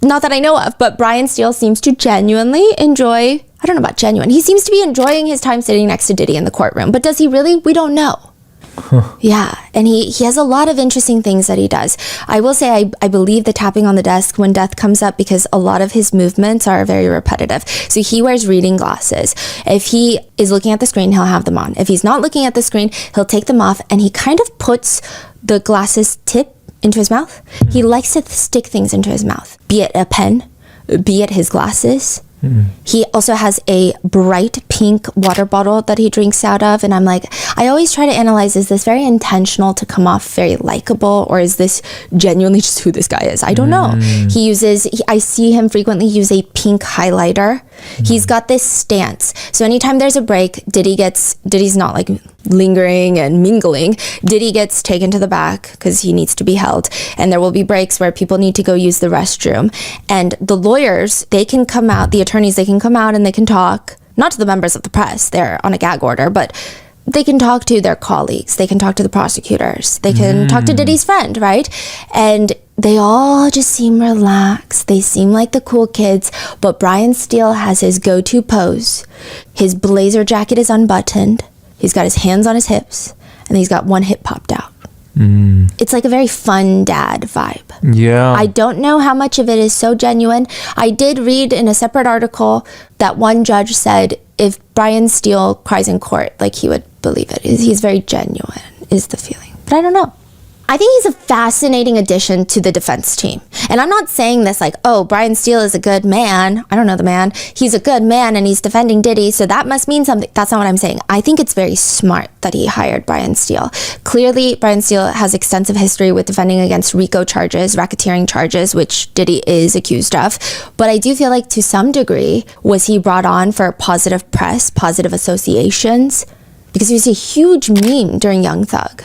Not that I know of, but Brian Steele seems to genuinely enjoy, I don't know about genuine, he seems to be enjoying his time sitting next to Diddy in the courtroom. But does he really? We don't know. Yeah, and he has a lot of interesting things that he does. I will say I believe the tapping on the desk when death comes up because a lot of his movements are very repetitive. So he wears reading glasses. If he is looking at the screen, he'll have them on. If he's not looking at the screen, he'll take them off, and he kind of puts the glasses tip into his mouth. He likes to stick things into his mouth, be it a pen, be it his glasses. He also has a bright pink water bottle that he drinks out of. And I'm like, I always try to analyze, is this very intentional to come off very likable, or is this genuinely just who this guy is? I don't know. I see him frequently use a pink highlighter. He's got this stance. So anytime there's a break, Diddy's not like lingering and mingling. Diddy gets taken to the back because he needs to be held. And there will be breaks where people need to go use the restroom. And the lawyers, they can come out, the attorneys, they can come out and they can talk, not to the members of the press, they're on a gag order, but they can talk to their colleagues, they can talk to the prosecutors, they can talk to Diddy's friend, right? And they all just seem relaxed. They seem like the cool kids, but Brian Steele has his go-to pose. His blazer jacket is unbuttoned. He's got his hands on his hips, and he's got one hip popped out. It's like a very fun dad vibe. Yeah. I don't know how much of it is so genuine. I did read in a separate article that one judge said if Brian Steele cries in court, like he would believe it. He's very genuine, is the feeling. But I don't know. I think he's a fascinating addition to the defense team. And I'm not saying this like, oh, Brian Steele is a good man. I don't know the man. He's a good man and he's defending Diddy, so that must mean something. That's not what I'm saying. I think it's very smart that he hired Brian Steele. Clearly, Brian Steele has extensive history with defending against RICO charges, racketeering charges, which Diddy is accused of. But I do feel like to some degree, was he brought on for positive press, positive associations? Because he was a huge meme during Young Thug.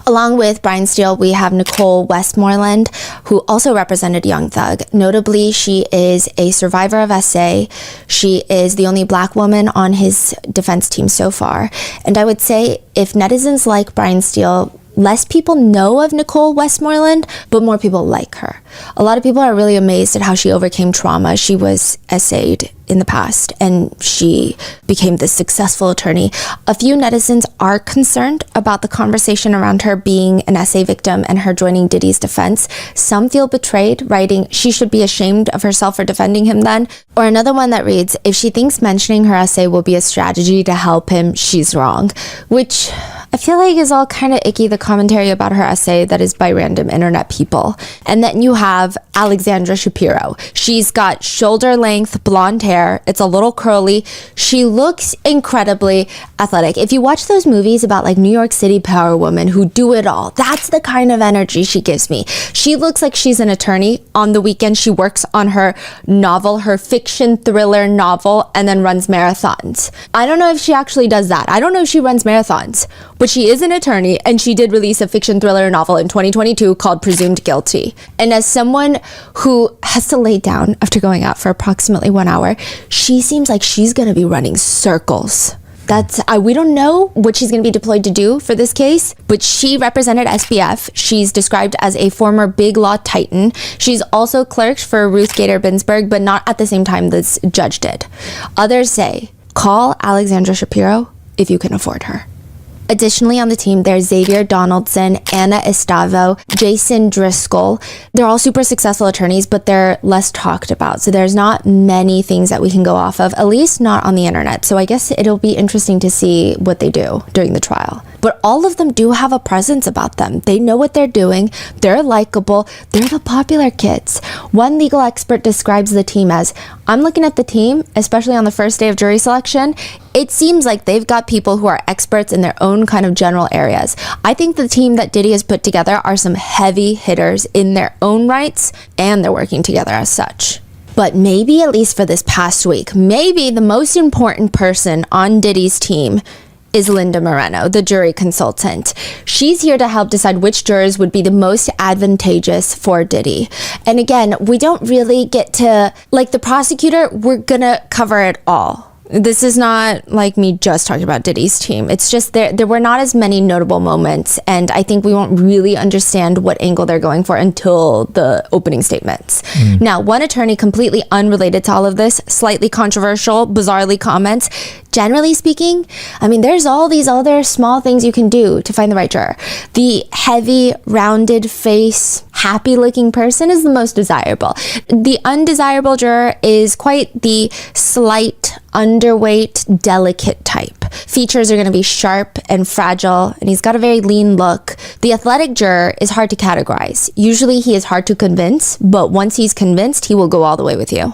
Along with Brian Steele, we have Nicole Westmoreland, who also represented Young Thug. Notably, she is a survivor of SA. She is the only Black woman on his defense team so far. And I would say if netizens like Brian Steele, less people know of Nicole Westmoreland, but more people like her. A lot of people are really amazed at how she overcame trauma. She was essayed in the past and she became this successful attorney. A few netizens are concerned about the conversation around her being an essay victim and her joining Diddy's defense. Some feel betrayed, writing, she should be ashamed of herself for defending him then. Or another one that reads, if she thinks mentioning her essay will be a strategy to help him, she's wrong. Which I feel like is all kind of icky, the commentary about her essay that is by random internet people. And then you have Alexandra Shapiro. She's got shoulder length blonde hair. It's a little curly. She looks incredibly athletic. If you watch those movies about like New York City power women who do it all, that's the kind of energy she gives me. She looks like she's an attorney. On the weekend, she works on her novel, her fiction thriller novel, and then runs marathons. I don't know if she actually does that. I don't know if she runs marathons, but she is an attorney and she did release a fiction thriller novel in 2022 called Presumed Guilty. And as someone who has to lay down after going out for approximately 1 hour, she seems like she's going to be running circles. We don't know what she's going to be deployed to do for this case, but she represented SBF. She's described as a former big law titan. She's also clerked for Ruth Gator Ginsburg, but not at the same time this judge did. Others say, call Alexandra Shapiro if you can afford her. Additionally, on the team, there's Xavier Donaldson, Anna Estavo, Jason Driscoll. They're all super successful attorneys, but they're less talked about. So there's not many things that we can go off of, at least not on the internet. So I guess it'll be interesting to see what they do during the trial. But all of them do have a presence about them. They know what they're doing. They're likable. They're the popular kids. One legal expert describes the team as, I'm looking at the team, especially on the first day of jury selection, it seems like they've got people who are experts in their own kind of general areas. I think the team that Diddy has put together are some heavy hitters in their own rights, and they're working together as such. But maybe, at least for this past week, maybe the most important person on Diddy's team is Linda Moreno, the jury consultant. She's here to help decide which jurors would be the most advantageous for Diddy. And again, we don't really get to, like the prosecutor, we're gonna cover it all. This is not like me just talking about Diddy's team. It's just there were not as many notable moments, and I think we won't really understand what angle they're going for until the opening statements. Now, one attorney completely unrelated to all of this, slightly controversial, bizarrely comments, generally speaking, I mean, there's all these other small things you can do to find the right juror. The heavy, rounded face, happy-looking person is the most desirable. The undesirable juror is quite the slight, underweight, delicate type. Features are going to be sharp and fragile, and he's got a very lean look. The athletic juror is hard to categorize. Usually he is hard to convince, but once he's convinced, he will go all the way with you.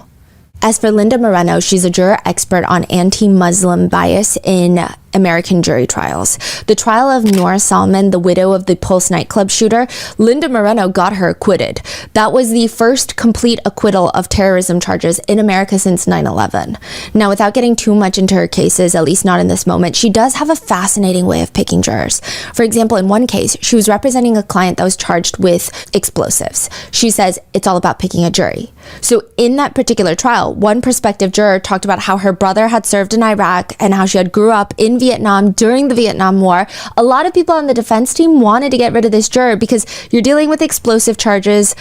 As for Linda Moreno, she's a juror expert on anti-Muslim bias in American jury trials. The trial of Noor Salman, the widow of the Pulse nightclub shooter, Linda Moreno got her acquitted. That was the first complete acquittal of terrorism charges in America since 9/11. Now, without getting too much into her cases, at least not in this moment, she does have a fascinating way of picking jurors. For example, in one case, she was representing a client that was charged with explosives. She says it's all about picking a jury. So in that particular trial, one prospective juror talked about how her brother had served in Iraq and how she had grew up in Vietnam during the Vietnam War. A lot of people on the defense team wanted to get rid of this juror because you're dealing with explosive charges.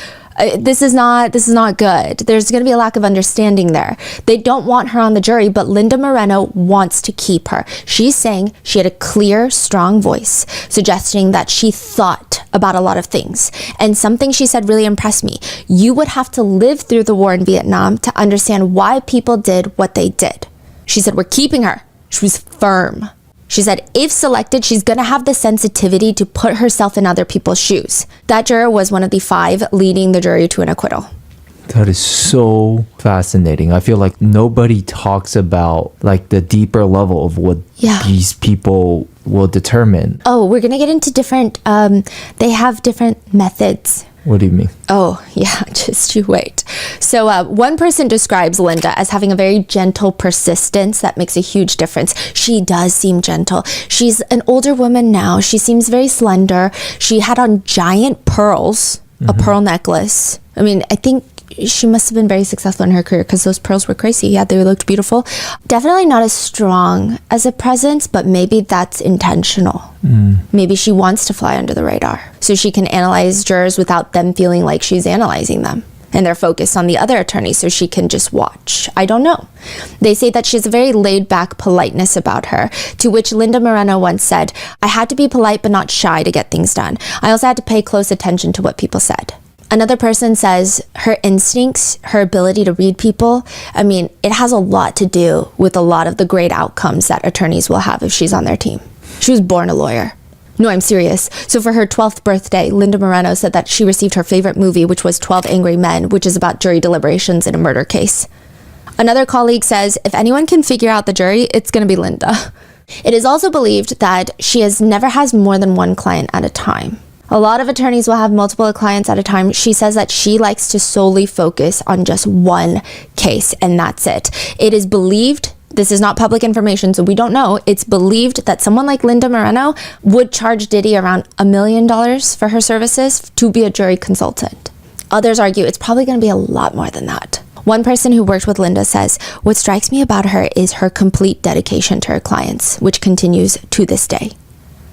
This is not good. There's going to be a lack of understanding there. They don't want her on the jury, but Linda Moreno wants to keep her. She's saying she had a clear, strong voice, suggesting that she thought about a lot of things. And something she said really impressed me. You would have to live through the war in Vietnam to understand why people did what they did. She said, we're keeping her. She was firm. She said, if selected, she's going to have the sensitivity to put herself in other people's shoes. That juror was one of the 5 leading the jury to an acquittal. That is so fascinating. I feel like nobody talks about like the deeper level of what these people will determine. Oh, we're going to get into different, they have different methods. What do you mean? Oh, yeah, just you wait. So one person describes Linda as having a very gentle persistence that makes a huge difference. She does seem gentle. She's an older woman now. She seems very slender. She had on giant pearls, a pearl necklace. I mean, I think she must have been very successful in her career because those pearls were crazy. Yeah, they looked beautiful. Definitely not as strong as a presence, but maybe that's intentional. Maybe she wants to fly under the radar so she can analyze jurors without them feeling like she's analyzing them. And they're focused on the other attorney so she can just watch. I don't know. They say that she has a very laid-back politeness about her, to which Linda Moreno once said, "I had to be polite but not shy to get things done. I also had to pay close attention to what people said." Another person says her instincts, her ability to read people, I mean, it has a lot to do with a lot of the great outcomes that attorneys will have if she's on their team. She was born a lawyer. No, I'm serious. So for her 12th birthday, Linda Moreno said that she received her favorite movie, which was 12 Angry Men, which is about jury deliberations in a murder case. Another colleague says, if anyone can figure out the jury, it's going to be Linda. It is also believed that she never has more than one client at a time. A lot of attorneys will have multiple clients at a time. She says that she likes to solely focus on just one case, and that's it. It is believed, this is not public information, so we don't know, it's believed that someone like Linda Moreno would charge Diddy around $1 million for her services to be a jury consultant. Others argue it's probably going to be a lot more than that. One person who worked with Linda says, "What strikes me about her is her complete dedication to her clients, which continues to this day."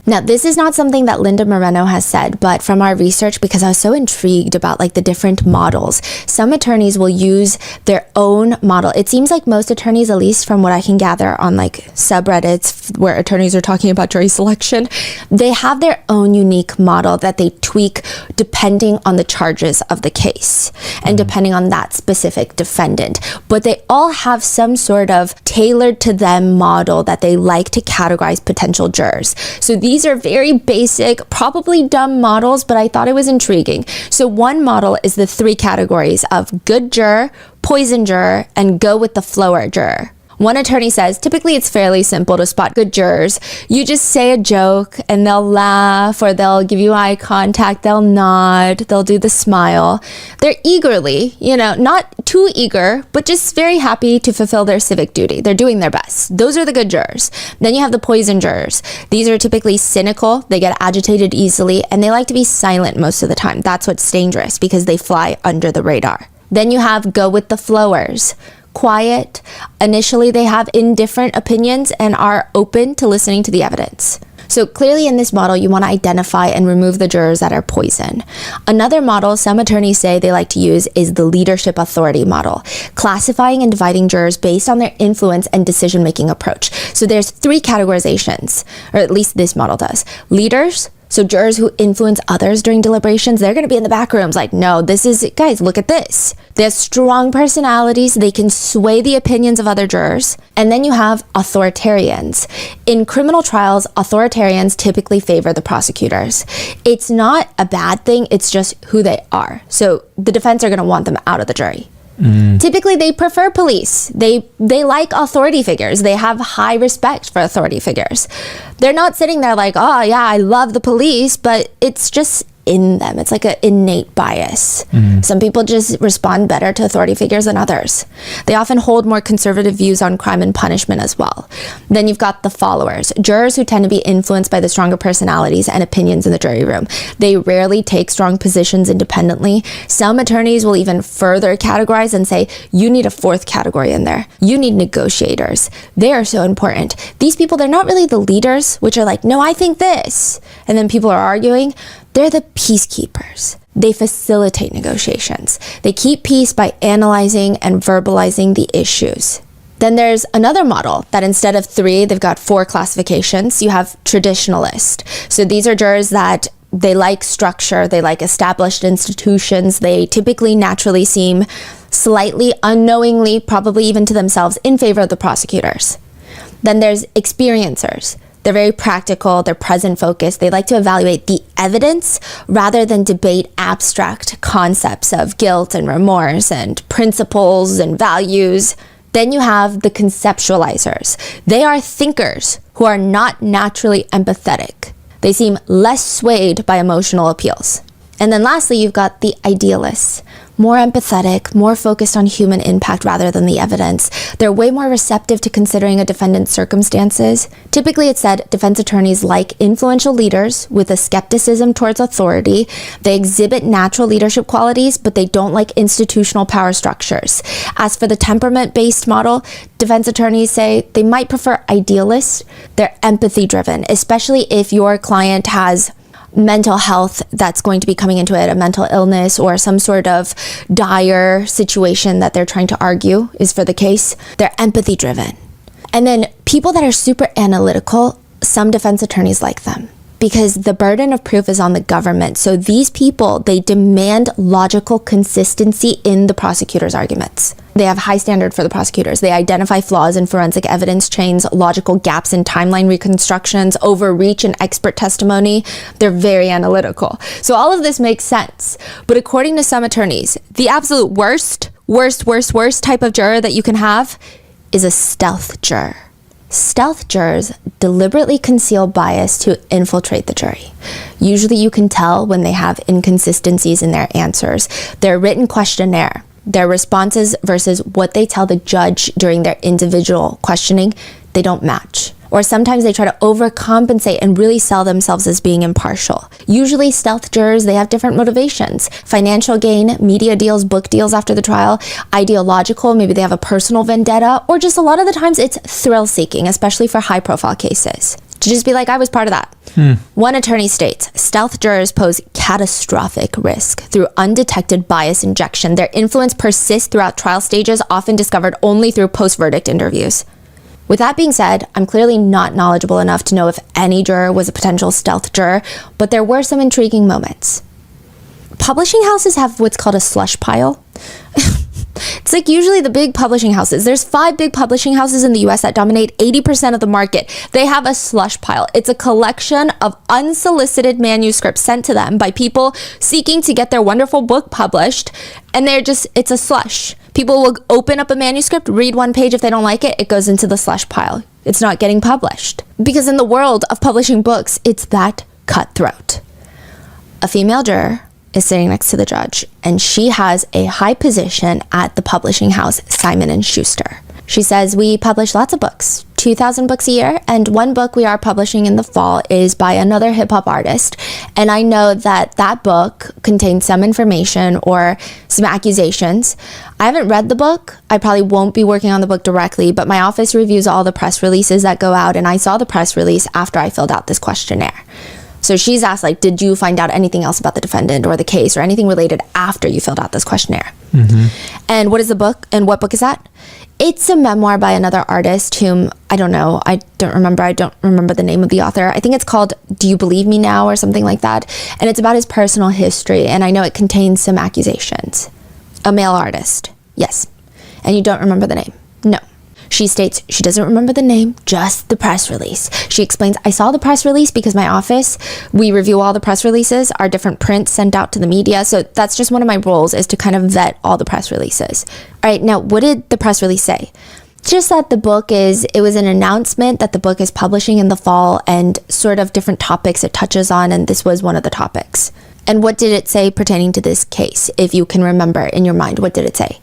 Now, this is not something that Linda Moreno has said, but from our research, because I was so intrigued about like the different models, some attorneys will use their own model. It seems like most attorneys, at least from what I can gather on like subreddits where attorneys are talking about jury selection, they have their own unique model that they tweak depending on the charges of the case and depending on that specific defendant. But they all have some sort of tailored to them model that they like to categorize potential jurors. So these are very basic, probably dumb models, but I thought it was intriguing. So one model is the 3 categories of good juror, poison juror, and go with the flower juror. One attorney says, typically it's fairly simple to spot good jurors. You just say a joke and they'll laugh or they'll give you eye contact, they'll nod, they'll do the smile. They're eagerly, not too eager, but just very happy to fulfill their civic duty. They're doing their best. Those are the good jurors. Then you have the poison jurors. These are typically cynical, they get agitated easily, and they like to be silent most of the time. That's what's dangerous because they fly under the radar. Then you have go with the flowers. Quiet. Initially, they have indifferent opinions and are open to listening to the evidence. So clearly in this model, you want to identify and remove the jurors that are poison. Another model some attorneys say they like to use is the leadership authority model, classifying and dividing jurors based on their influence and decision-making approach. So there's 3 categorizations, or at least this model does. Leaders, so jurors who influence others during deliberations, they're going to be in the back rooms like, no, guys, look at this. They have strong personalities. They can sway the opinions of other jurors. And then you have authoritarians. In criminal trials, authoritarians typically favor the prosecutors. It's not a bad thing. It's just who they are. So the defense are going to want them out of the jury. Typically, they prefer police. They like authority figures. They have high respect for authority figures. They're not sitting there like, oh yeah, I love the police, but it's just in them. It's like an innate bias. Some people just respond better to authority figures than others. They often hold more conservative views on crime and punishment as well. Then you've got the followers, jurors who tend to be influenced by the stronger personalities and opinions in the jury room. They rarely take strong positions independently. Some attorneys will even further categorize and say, you need a 4th category in there. You need negotiators. They are so important. These people, they're not really the leaders, which are like, no, I think this. And then people are arguing. They're the peacekeepers. They facilitate negotiations. They keep peace by analyzing and verbalizing the issues. Then there's another model that instead of 3, they've got 4 classifications. You have traditionalist. So these are jurors that they like structure, they like established institutions. They typically naturally seem slightly unknowingly, probably even to themselves, in favor of the prosecutors. Then there's experiencers. They're very practical, they're present focused. They like to evaluate the evidence rather than debate abstract concepts of guilt and remorse and principles and values. Then you have the conceptualizers. They are thinkers who are not naturally empathetic. They seem less swayed by emotional appeals. And then lastly, you've got the idealists. more empathetic, more focused on human impact rather than the evidence. They're way more receptive to considering a defendant's circumstances. Typically, it's said defense attorneys like influential leaders with a skepticism towards authority. They exhibit natural leadership qualities, but they don't like institutional power structures. As for the temperament-based model, defense attorneys say they might prefer idealists. They're empathy-driven, especially if your client has mental health that's going to be coming into it, a mental illness or some sort of dire situation that they're trying to argue is for the case. They're empathy driven. And then people that are super analytical, some defense attorneys like them because the burden of proof is on the government. So these people, they demand logical consistency in the prosecutor's arguments. They have high standard for the prosecutors. They identify flaws in forensic evidence chains, logical gaps in timeline reconstructions, overreach in expert testimony. They're very analytical. So all of this makes sense. But according to some attorneys, the absolute worst type of juror that you can have is a stealth juror. Stealth jurors deliberately conceal bias to infiltrate the jury. Usually you can tell when they have inconsistencies in their answers. Their written questionnaire, their responses versus what they tell the judge during their individual questioning, they don't match. Or sometimes they try to overcompensate and really sell themselves as being impartial. Usually stealth jurors, they have different motivations. Financial gain, media deals, book deals after the trial, ideological, maybe they have a personal vendetta, or just a lot of the times it's thrill-seeking, especially for high-profile cases. To just be like, I was part of that. One attorney states, stealth jurors pose catastrophic risk through undetected bias injection. Their influence persists throughout trial stages, often discovered only through post-verdict interviews. With that being said, I'm clearly not knowledgeable enough to know if any juror was a potential stealth juror, but there were some intriguing moments. Publishing houses have what's called a slush pile. It's like usually the big publishing houses. There's 5 big publishing houses in the US that dominate 80% of the market. They have a slush pile. It's a collection of unsolicited manuscripts sent to them by people seeking to get their wonderful book published. And it's a slush. People will open up a manuscript, read one page. If they don't like it, it goes into the slush pile. It's not getting published. Because in the world of publishing books, it's that cutthroat. A female juror is sitting next to the judge, and she has a high position at the publishing house, Simon & Schuster. She says, we publish lots of books, 2,000 books a year, and one book we are publishing in the fall is by another hip-hop artist. And I know that that book contains some information or some accusations. I haven't read the book. I probably won't be working on the book directly, but my office reviews all the press releases that go out, and I saw the press release after I filled out this questionnaire. So she's asked, like, did you find out anything else about the defendant or the case or anything related after you filled out this questionnaire? And what is the book and what book is that? It's a memoir by another artist whom I don't know. I don't remember the name of the author. I think it's called Do You Believe Me Now or something like that. And it's about his personal history. And I know it contains some accusations. A male artist. Yes. And you don't remember the name? No. She states she doesn't remember the name, just the press release. She explains, I saw the press release because my office, we review all the press releases, our different prints sent out to the media. So that's just one of my roles, is to kind of vet all the press releases. All right, now what did the press release say? Just that it was an announcement that the book is publishing in the fall and sort of different topics it touches on, and this was one of the topics. And what did it say pertaining to this case? If you can remember in your mind, what did it say?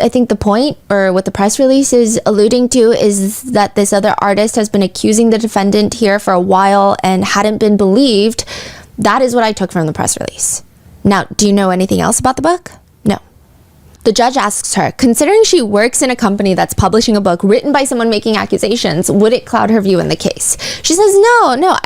I think the point, or what the press release is alluding to, is that this other artist has been accusing the defendant here for a while and hadn't been believed. That is what I took from the press release. Now, do you know anything else about the book? No. The judge asks her, considering she works in a company that's publishing a book written by someone making accusations, would it cloud her view in the case? She says, no.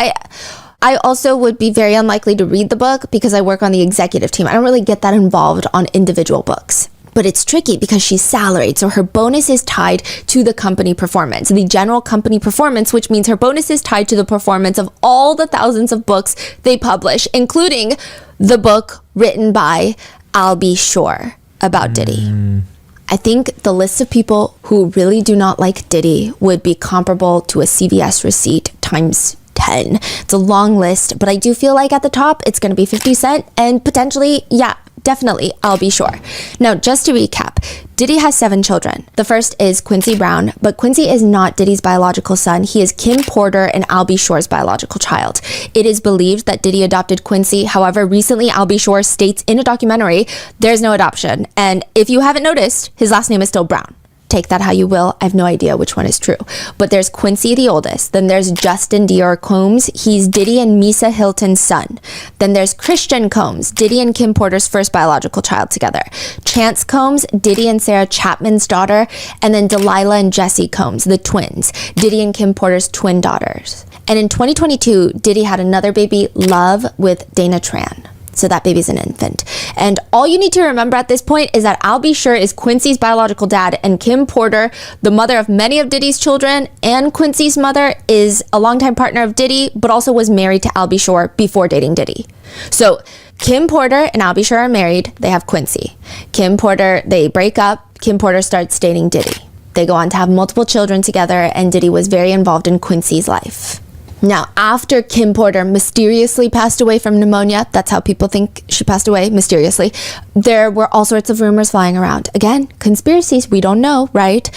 I also would be very unlikely to read the book because I work on the executive team. I don't really get that involved on individual books. But it's tricky because she's salaried, so her bonus is tied to the company performance, the general company performance, which means her bonus is tied to the performance of all the thousands of books they publish, including the book written by I'll Be Sure about Diddy. I think the list of people who really do not like Diddy would be comparable to a CVS receipt times 10. It's a long list, but I do feel like at the top, it's going to be 50 Cent and potentially, definitely, I'll be sure. Now, just to recap, Diddy has 7 children. The first is Quincy Brown, but Quincy is not Diddy's biological son. He is Kim Porter and Al B. Sure's biological child. It is believed that Diddy adopted Quincy. However, recently Al B. Sure states in a documentary, there's no adoption. And if you haven't noticed, his last name is still Brown. Take that how you will. I have no idea which one is true. But there's Quincy, the oldest. Then there's Justin Dior Combs. He's Diddy and Misa Hilton's son. Then there's Christian Combs, Diddy and Kim Porter's first biological child together. Chance Combs, Diddy and Sarah Chapman's daughter. And then Delilah and Jesse Combs, the twins, Diddy and Kim Porter's twin daughters. And in 2022, Diddy had another baby, Love, with Dana Tran. So that baby's an infant. And all you need to remember at this point is that Al B. Sure is Quincy's biological dad, and Kim Porter, the mother of many of Diddy's children, and Quincy's mother, is a longtime partner of Diddy, but also was married to Al B. Sure before dating Diddy. So Kim Porter and Al B. Sure are married. They have Quincy. Kim Porter, they break up. Kim Porter starts dating Diddy. They go on to have multiple children together, and Diddy was very involved in Quincy's life. Now, after Kim Porter mysteriously passed away from pneumonia, that's how people think she passed away, mysteriously, there were all sorts of rumors flying around. Again, conspiracies, we don't know, right?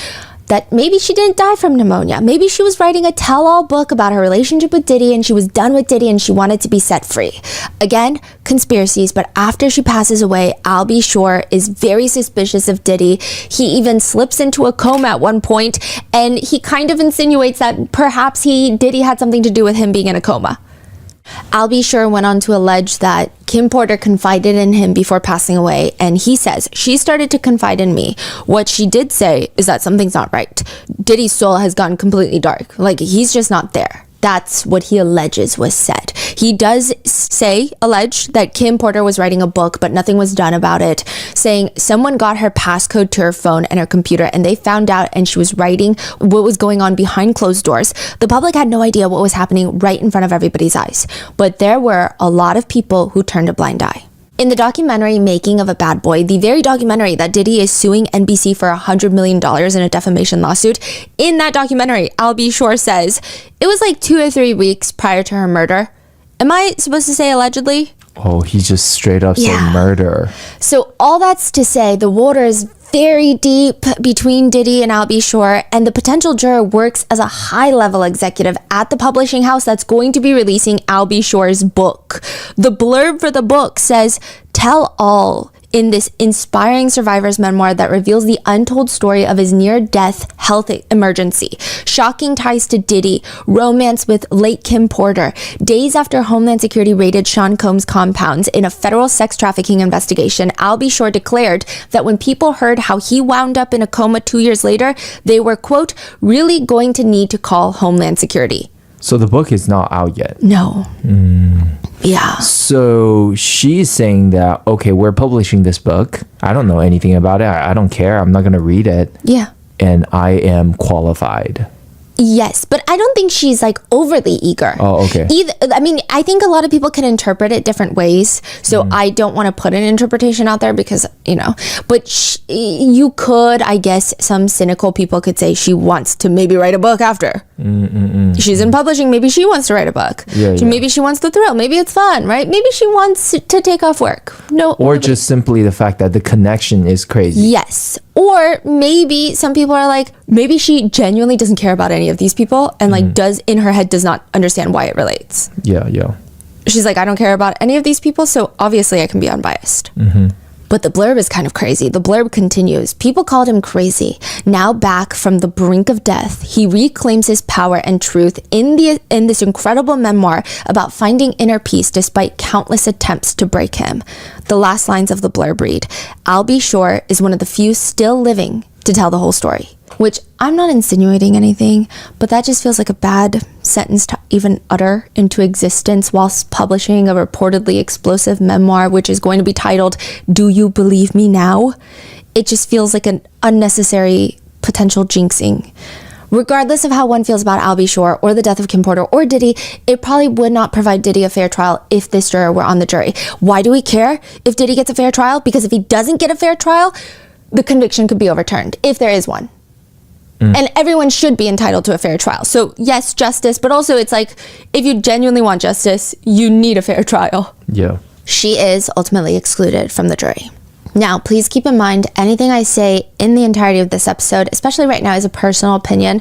That maybe she didn't die from pneumonia. Maybe she was writing a tell-all book about her relationship with Diddy and she was done with Diddy and she wanted to be set free. Again, conspiracies, but after she passes away, Al B. Sure is very suspicious of Diddy. He even slips into a coma at one point, and he kind of insinuates that perhaps Diddy had something to do with him being in a coma. Al B. Sure went on to allege that Kim Porter confided in him before passing away, and he says, she started to confide in me. What she did say is that something's not right. Diddy's soul has gone completely dark. Like, he's just not there. That's what he alleges was said. He does allege that Kim Porter was writing a book, but nothing was done about it, saying someone got her passcode to her phone and her computer, and they found out, and she was writing what was going on behind closed doors. The public had no idea what was happening right in front of everybody's eyes, but there were a lot of people who turned a blind eye. In the documentary Making of a Bad Boy, the very documentary that Diddy is suing NBC for $100 million in a defamation lawsuit, in that documentary, Al B. Sure says, it was like 2 or 3 weeks prior to her murder. Am I supposed to say allegedly? Oh, he just straight up said murder. So all that's to say, the water is very deep between Diddy and Al B. Sure, and the potential juror works as a high-level executive at the publishing house that's going to be releasing Al B. Sure's book. The blurb for the book says, "Tell all," in this inspiring survivor's memoir that reveals the untold story of his near-death health emergency, shocking ties to Diddy, romance with late Kim Porter, days after Homeland Security raided Sean Combs' compounds in a federal sex trafficking investigation. Al B. Sure declared that when people heard how he wound up in a coma 2 years later, they were, quote, really going to need to call Homeland Security. So the book is not out yet? No. Yeah. So she's saying that, okay, we're publishing this book. I don't know anything about it. I don't care. I'm not going to read it. Yeah. And I am qualified. Yes, but I don't think she's like overly eager. Oh, okay. I think a lot of people can interpret it different ways. So I don't want to put an interpretation out there because, but you could, I guess, some cynical people could say she wants to maybe write a book after. She's in publishing. Maybe she wants to write a book. Maybe she wants the thrill. Maybe it's fun, right? Maybe she wants to take off work. Or just simply the fact that the connection is crazy. Yes. Or maybe some people are like, maybe she genuinely doesn't care about any of these people and in her head does not understand why it relates. Yeah. She's like, I don't care about any of these people, so obviously I can be unbiased. But the blurb is kind of crazy. The blurb continues. People called him crazy. Now back from the brink of death, he reclaims his power and truth in this incredible memoir about finding inner peace despite countless attempts to break him. The last lines of the blurb read, Al B. Sure is one of the few still living to tell the whole story. Which, I'm not insinuating anything, but that just feels like a bad sentence to even utter into existence whilst publishing a reportedly explosive memoir, which is going to be titled, Do You Believe Me Now? It just feels like an unnecessary potential jinxing. Regardless of how one feels about Al B. Sure or the death of Kim Porter or Diddy, it probably would not provide Diddy a fair trial if this juror were on the jury. Why do we care if Diddy gets a fair trial? Because if he doesn't get a fair trial, the conviction could be overturned, if there is one. And everyone should be entitled to a fair trial. So yes, justice, but also it's like, if you genuinely want justice, you need a fair trial. Yeah. she is ultimately excluded from the jury. Now, please keep in mind, anything I say in the entirety of this episode, especially right now, is a personal opinion.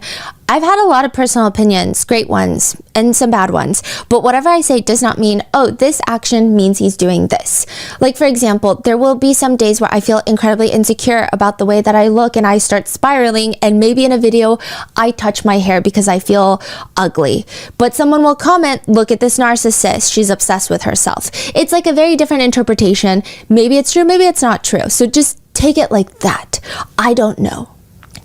I've had a lot of personal opinions, great ones and some bad ones, but whatever I say does not mean, oh, this action means he's doing this. Like, for example, there will be some days where I feel incredibly insecure about the way that I look and I start spiraling, and maybe in a video I touch my hair because I feel ugly. But someone will comment, look at this narcissist, she's obsessed with herself. It's like a very different interpretation. Maybe it's true, maybe it's not true. So just take it like that. I don't know.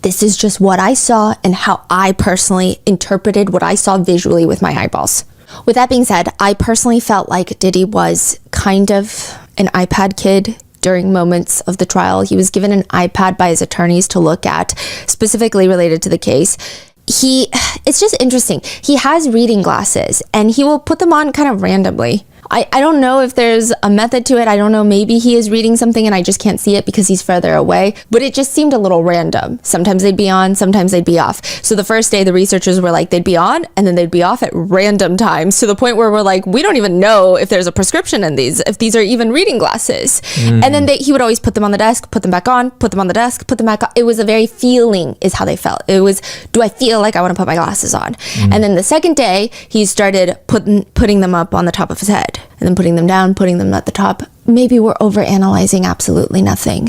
This is just what I saw and how I personally interpreted what I saw visually with my eyeballs. With that being said, I personally felt like Diddy was kind of an iPad kid during moments of the trial. He was given an iPad by his attorneys to look at, specifically related to the case. It's just interesting. He has reading glasses and he will put them on kind of randomly. I don't know if there's a method to it. I don't know. Maybe he is reading something and I just can't see it because he's further away. But it just seemed a little random. Sometimes they'd be on, sometimes they'd be off. So the first day, the researchers were like, they'd be on and then they'd be off at random times, to the point where we're like, we don't even know if there's a prescription in these, if these are even reading glasses. And then he would always put them on the desk, put them back on, put them on the desk, put them back on. It was a very feeling is how they felt. It was, do I feel like I want to put my glasses on? And then the second day, he started putting them up on the top of his head. And then putting them down, putting them at the top. Maybe we're overanalyzing absolutely nothing.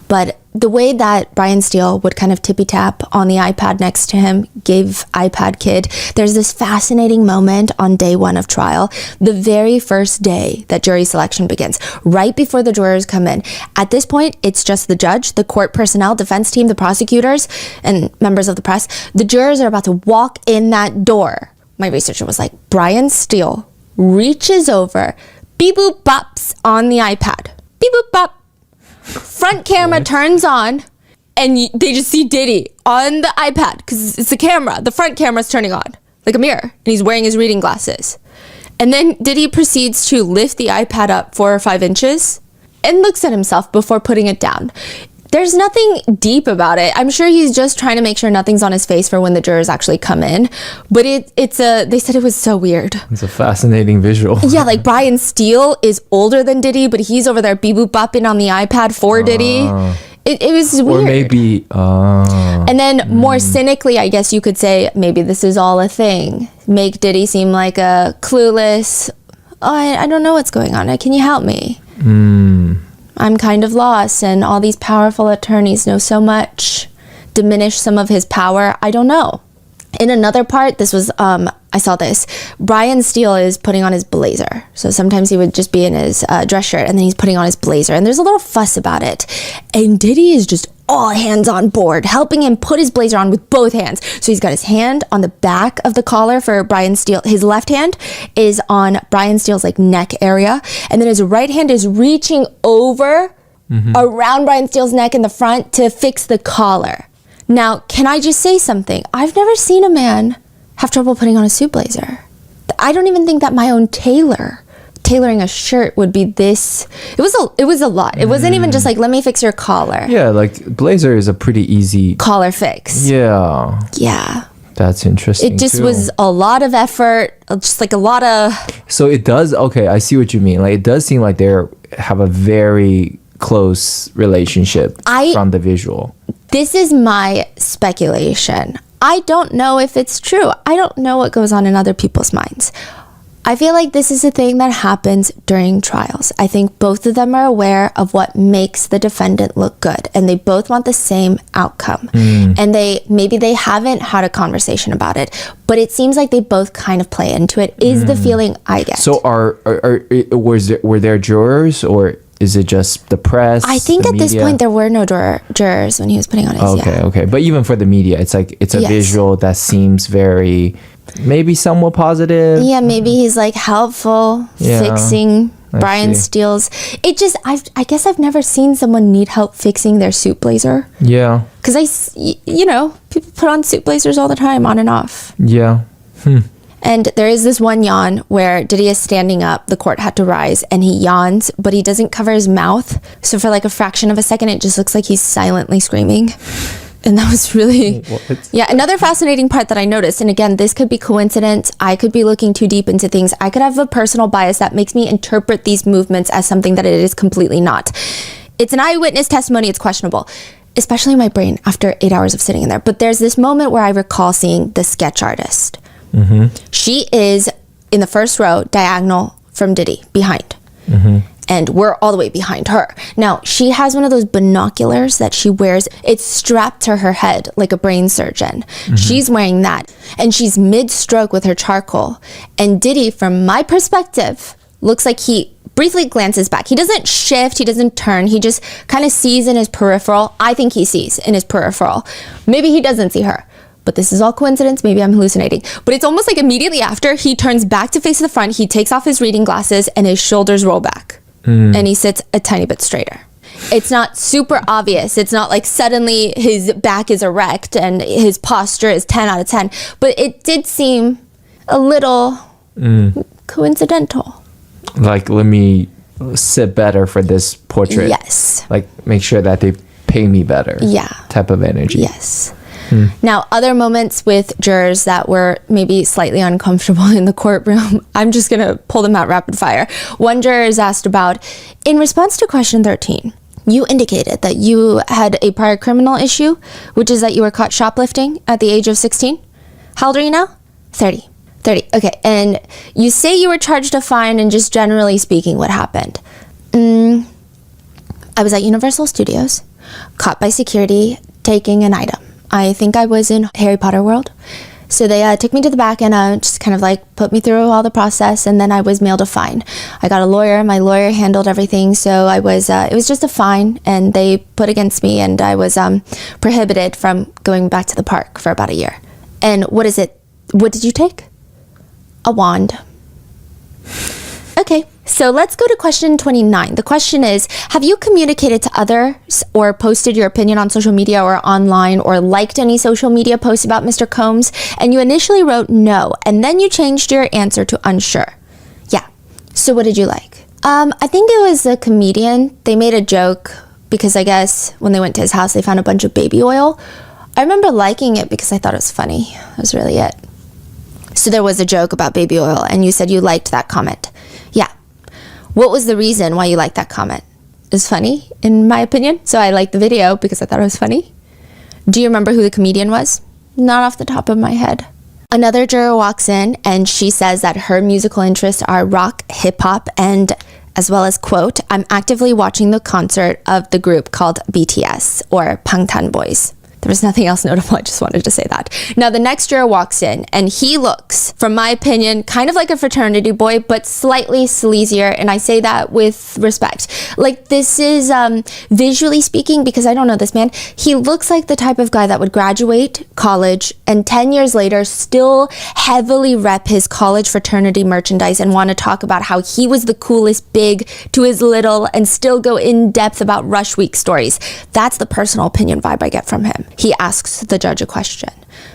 But the way that Brian Steele would kind of tippy tap on the iPad next to him gave iPad kid. There's this fascinating moment on day one of trial, the very first day that jury selection begins, right before the jurors come in. At this point, it's just the judge, the court personnel, defense team, the prosecutors, and members of the press. The jurors are about to walk in that door. My researcher was like, Brian Steele reaches over, beep boop bops on the iPad. Beep boop bop. Front camera turns on, and they just see Diddy on the iPad because it's the camera. The front camera's turning on like a mirror, and he's wearing his reading glasses. And then Diddy proceeds to lift the iPad up 4 or 5 inches and looks at himself before putting it down. There's nothing deep about it. I'm sure he's just trying to make sure nothing's on his face for when the jurors actually come in. But they said it was so weird. It's a fascinating visual. Yeah, like Brian Steele is older than Diddy, but he's over there beep-boop bopping on the iPad for Diddy. It was weird. Or maybe... and then more cynically, I guess you could say, maybe this is all a thing. Make Diddy seem like a clueless, I don't know what's going on. Can you help me? I'm kind of lost, and all these powerful attorneys know so much. Diminish some of his power. I don't know. In another part, this was, I saw this. Brian Steele is putting on his blazer. So sometimes he would just be in his dress shirt, and then he's putting on his blazer. And there's a little fuss about it. And Diddy is just all hands on board, helping him put his blazer on with both hands. So he's got his hand on the back of the collar for Brian Steele. His left hand is on Brian Steele's like neck area. And then his right hand is reaching over around Brian Steele's neck in the front to fix the collar. Now, can I just say something? I've never seen a man have trouble putting on a suit blazer. I don't even think that my own tailoring a shirt would be this. It was a lot. It wasn't even just like, let me fix your collar. Yeah, like blazer is a pretty easy collar fix. Yeah. That's interesting. It just was a lot of effort, just like a lot of. So it does. Okay, I see what you mean. Like it does seem like they have a very close relationship from the visual. This is my speculation. I don't know if it's true. I don't know what goes on in other people's minds. I feel like this is a thing that happens during trials. I think both of them are aware of what makes the defendant look good, and they both want the same outcome. And maybe they haven't had a conversation about it, but it seems like they both kind of play into it, is the feeling I get. So were there jurors, or is it just the press? I think at this point there were no jurors when he was putting on his. Okay. But even for the media, it's like it's a visual that seems very maybe somewhat positive. Yeah, maybe he's like helpful fixing Brian Steele's. I guess I've never seen someone need help fixing their suit blazer. Yeah. Because people put on suit blazers all the time, on and off. Yeah. And there is this one yawn where Diddy is standing up, the court had to rise, and he yawns, but he doesn't cover his mouth. So for like a fraction of a second, it just looks like he's silently screaming. And that was really, What? yeah, another fascinating part that I noticed. And again, this could be coincidence. I could be looking too deep into things. I could have a personal bias that makes me interpret these movements as something that it is completely not. It's an eyewitness testimony. It's questionable, especially in my brain after 8 hours of sitting in there. But there's this moment where I recall seeing the sketch artist. She is in the first row, diagonal from Diddy, behind. And we're all the way behind her. Now, she has one of those binoculars that she wears. It's strapped to her head like a brain surgeon. She's wearing that. And she's mid-stroke with her charcoal. And Diddy, from my perspective, looks like he briefly glances back. He doesn't shift. He doesn't turn. He just kind of sees in his peripheral. I think he sees in his peripheral. Maybe he doesn't see her. But this is all coincidence. Maybe I'm hallucinating. But it's almost like immediately after, he turns back to face the front. He takes off his reading glasses and his shoulders roll back. And he sits a tiny bit straighter. It's not super obvious. It's not like suddenly his back is erect and his posture is 10 out of 10. But it did seem a little coincidental. Like, let me sit better for this portrait. Yes. Like, make sure that they pay me better. Yeah. Type of energy. Yes. Now, other moments with jurors that were maybe slightly uncomfortable in the courtroom, I'm just going to pull them out rapid fire. One juror is asked about, in response to question 13, you indicated that you had a prior criminal issue, which is that you were caught shoplifting at the age of 16. How old are you now? 30. Okay. And you say you were charged a fine, and just generally speaking, what happened? I was at Universal Studios, caught by security taking an item. I think I was in Harry Potter World. So they took me to the back and just kind of like put me through all the process, and then I was mailed a fine. I got a lawyer. My lawyer handled everything. So I was, it was just a fine, and they put against me, and I was prohibited from going back to the park for about a year. And what is it? What did you take? A wand. Okay. So let's go to question 29. The question is, have you communicated to others or posted your opinion on social media or online or liked any social media posts about Mr. Combs? And you initially wrote no, and then you changed your answer to unsure. Yeah. So what did you like? I think it was a comedian. They made a joke because I guess when they went to his house, they found a bunch of baby oil. I remember liking it because I thought it was funny. That was really it. So there was a joke about baby oil, and you said you liked that comment. Yeah. What was the reason why you liked that comment? It was funny, in my opinion. So I liked the video because I thought it was funny. Do you remember who the comedian was? Not off the top of my head. Another juror walks in, and she says that her musical interests are rock, hip hop, and as well as, quote, I'm actively watching the concert of the group called BTS, or Bangtan Boys. There was nothing else notable. I just wanted to say that. Now, the next juror walks in, and he looks, from my opinion, kind of like a fraternity boy, but slightly sleazier. And I say that with respect. Like, this is, visually speaking, because I don't know this man, he looks like the type of guy that would graduate college and 10 years later still heavily rep his college fraternity merchandise and want to talk about how he was the coolest big to his little and still go in depth about Rush Week stories. That's the personal opinion vibe I get from him. He asks the judge a question.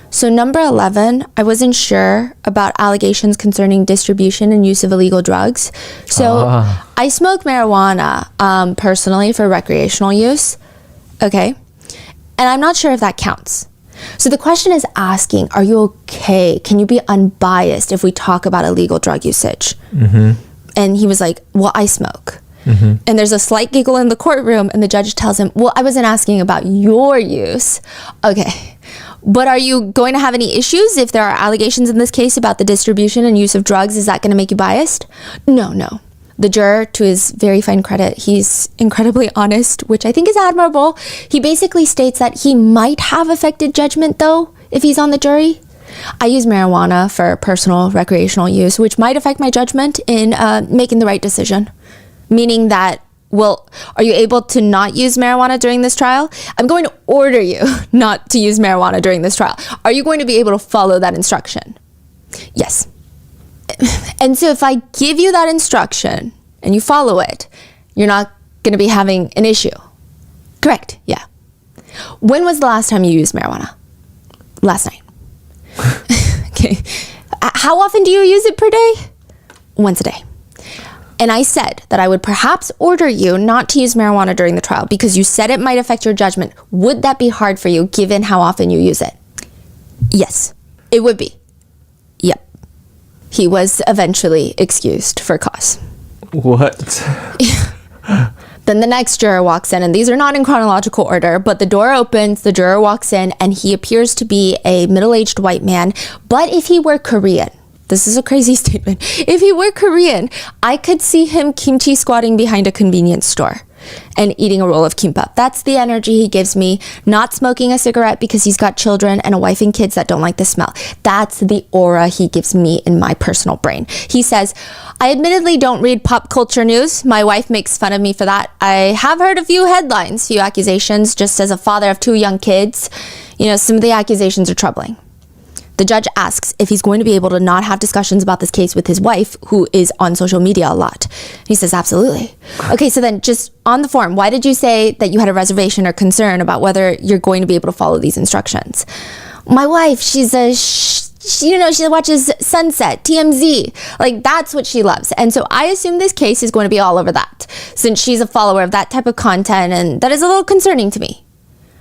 So number 11, I wasn't sure about allegations concerning distribution and use of illegal drugs. So I smoke marijuana personally for recreational use. Okay. And I'm not sure if that counts. So the question is asking, are you okay? Can you be unbiased if we talk about illegal drug usage? And he was like, well, I smoke. And there's a slight giggle in the courtroom, and the judge tells him, well, I wasn't asking about your use. Okay. But are you going to have any issues if there are allegations in this case about the distribution and use of drugs? Is that going to make you biased? No. The juror, to his very fine credit, he's incredibly honest, which I think is admirable. He basically states that he might have affected judgment, though, if he's on the jury. I use marijuana for personal recreational use, which might affect my judgment in making the right decision. Meaning that, well, are you able to not use marijuana during this trial? I'm going to order you not to use marijuana during this trial. Are you going to be able to follow that instruction? Yes. And so if I give you that instruction and you follow it, you're not going to be having an issue. Correct. Yeah. When was the last time you used marijuana? Last night. Okay. How often do you use it per day? Once a day. And I said that I would perhaps order you not to use marijuana during the trial because you said it might affect your judgment. Would that be hard for you given how often you use it? Yes, it would be. Yep. He was eventually excused for cause. What? Then the next juror walks in, and these are not in chronological order, but the door opens, the juror walks in, and he appears to be a middle-aged white man. But if he were Korean, this is a crazy statement. If he were Korean, I could see him kimchi squatting behind a convenience store and eating a roll of kimbap. That's the energy he gives me. Not smoking a cigarette because he's got children and a wife and kids that don't like the smell. That's the aura he gives me in my personal brain. He says, I admittedly don't read pop culture news. My wife makes fun of me for that. I have heard a few headlines, few accusations, just as a father of 2 young kids. You know, some of the accusations are troubling. The judge asks if he's going to be able to not have discussions about this case with his wife, who is on social media a lot. He says, absolutely. Okay, so then just on the form, why did you say that you had a reservation or concern about whether you're going to be able to follow these instructions? My wife, she watches Sunset, TMZ. Like, that's what she loves. And so I assume this case is going to be all over that, since she's a follower of that type of content, and that is a little concerning to me.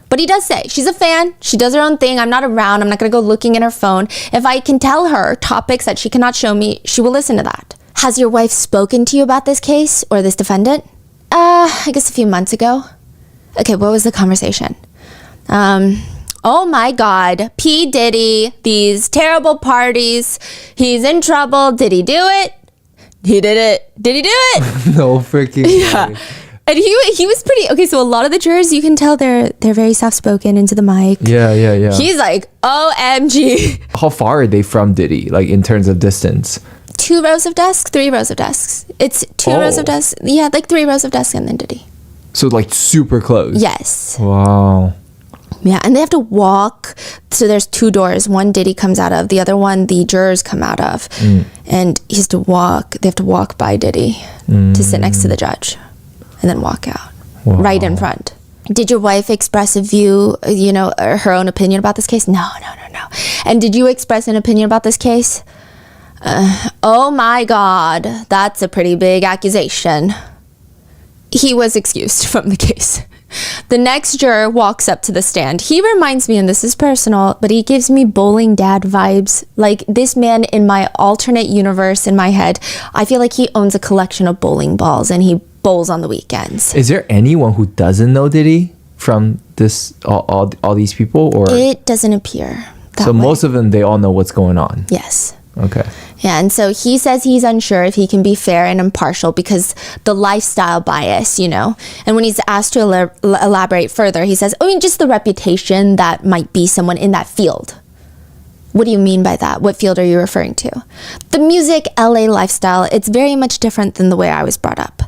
But he does say, she's a fan, she does her own thing, I'm not around, I'm not gonna go looking in her phone. If I can tell her topics that she cannot show me, she will listen to that. Has your wife spoken to you about this case or this defendant? I guess a few months ago. Okay, what was the conversation? Oh my God, P. Diddy, these terrible parties, he's in trouble, did he do it? He did it. Did he do it? No freaking yeah. way. And he was pretty okay. So a lot of the jurors, you can tell they're very soft spoken into the mic. Yeah. He's like, OMG. How far are they from Diddy, like in terms of distance? 2 rows of desks, 3 rows of desks. It's 2 rows of desks. Yeah, like 3 rows of desks and then Diddy. So like super close. Yes. Wow. Yeah, and they have to walk. So there's 2 doors. One Diddy comes out of, the other one the jurors come out of. And he has to walk. They have to walk by Diddy to sit next to the judge. And then walk out. Wow. Right in front. Did your wife express a view, or her own opinion about this case? No. And did you express an opinion about this case? Oh my God, that's a pretty big accusation. He was excused from the case. The next juror walks up to the stand. He reminds me, and this is personal, but he gives me bowling dad vibes. Like, this man in my alternate universe in my head, I feel like he owns a collection of bowling balls and he bowls on the weekends. Is there anyone who doesn't know Diddy from this all these people, or it doesn't appear that so way. Most of them, they all know what's going on? Yes. Okay. Yeah, and so he says he's unsure if he can be fair and impartial because the lifestyle bias, And when he's asked to elaborate further, he says, just the reputation that might be someone in that field. What do you mean by that? What field are you referring to? The music LA lifestyle, it's very much different than the way I was brought up.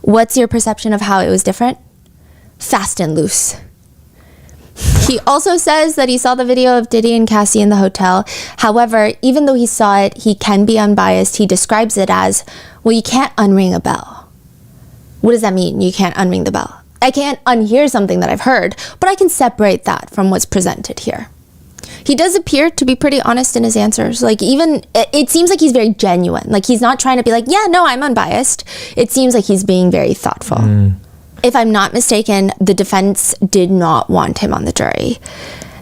What's your perception of how it was different? Fast and loose. He also says that he saw the video of Diddy and Cassie in the hotel. However, even though he saw it, he can be unbiased. He describes it as, well, you can't unring a bell. What does that mean? You can't unring the bell. I can't unhear something that I've heard, but I can separate that from what's presented here. He does appear to be pretty honest in his answers. Like, even, it seems like he's very genuine. Like, he's not trying to be like, yeah, no, I'm unbiased. It seems like he's being very thoughtful. If I'm not mistaken, the defense did not want him on the jury.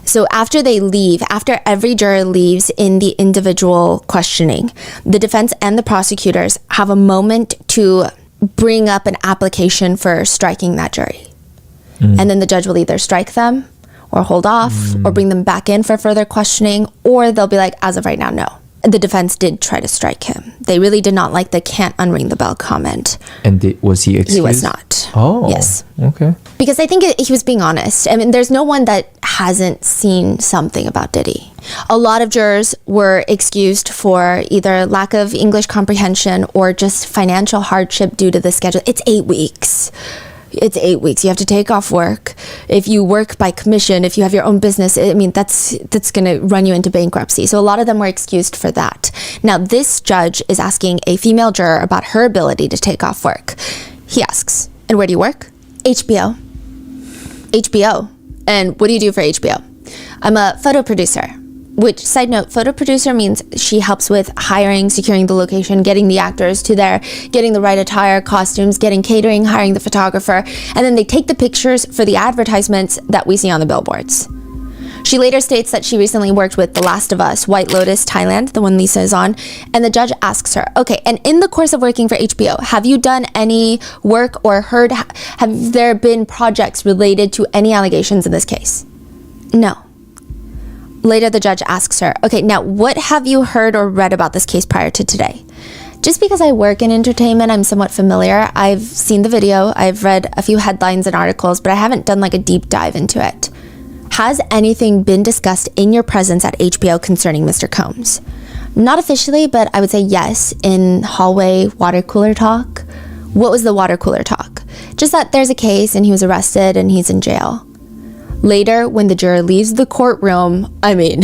So after every juror leaves in the individual questioning, the defense and the prosecutors have a moment to bring up an application for striking that jury. And then the judge will either strike them or hold off or bring them back in for further questioning, or they'll be like, as of right now, no. The defense did try to strike him. They really did not like the can't unring the bell comment. And was he excused? He was not. Oh. Yes. Okay. Because I think he was being honest. I mean, there's no one that hasn't seen something about Diddy. A lot of jurors were excused for either lack of English comprehension or just financial hardship due to the schedule. It's 8 weeks. It's 8 weeks. You have to take off work. If you work by commission, if you have your own business, I mean, that's going to run you into bankruptcy. So a lot of them were excused for that. Now, this judge is asking a female juror about her ability to take off work. He asks, and where do you work? HBO. HBO. And what do you do for HBO? I'm a photo producer. which, side note, photo producer means she helps with hiring, securing the location, getting the actors to there, getting the right attire, costumes, getting catering, hiring the photographer, and then they take the pictures for the advertisements that we see on the billboards. She later states that she recently worked with The Last of Us, White Lotus, Thailand, the one Lisa is on, and the judge asks her, okay, and in the course of working for HBO, have you done any work or have there been projects related to any allegations in this case? No. Later, the judge asks her, okay, now what have you heard or read about this case prior to today? Just because I work in entertainment, I'm somewhat familiar. I've seen the video, I've read a few headlines and articles, but I haven't done like a deep dive into it. Has anything been discussed in your presence at HBO concerning Mr. Combs? Not officially, but I would say yes, in hallway water cooler talk. What was the water cooler talk? Just that there's a case and he was arrested and he's in jail. Later, when the juror leaves the courtroom, I mean,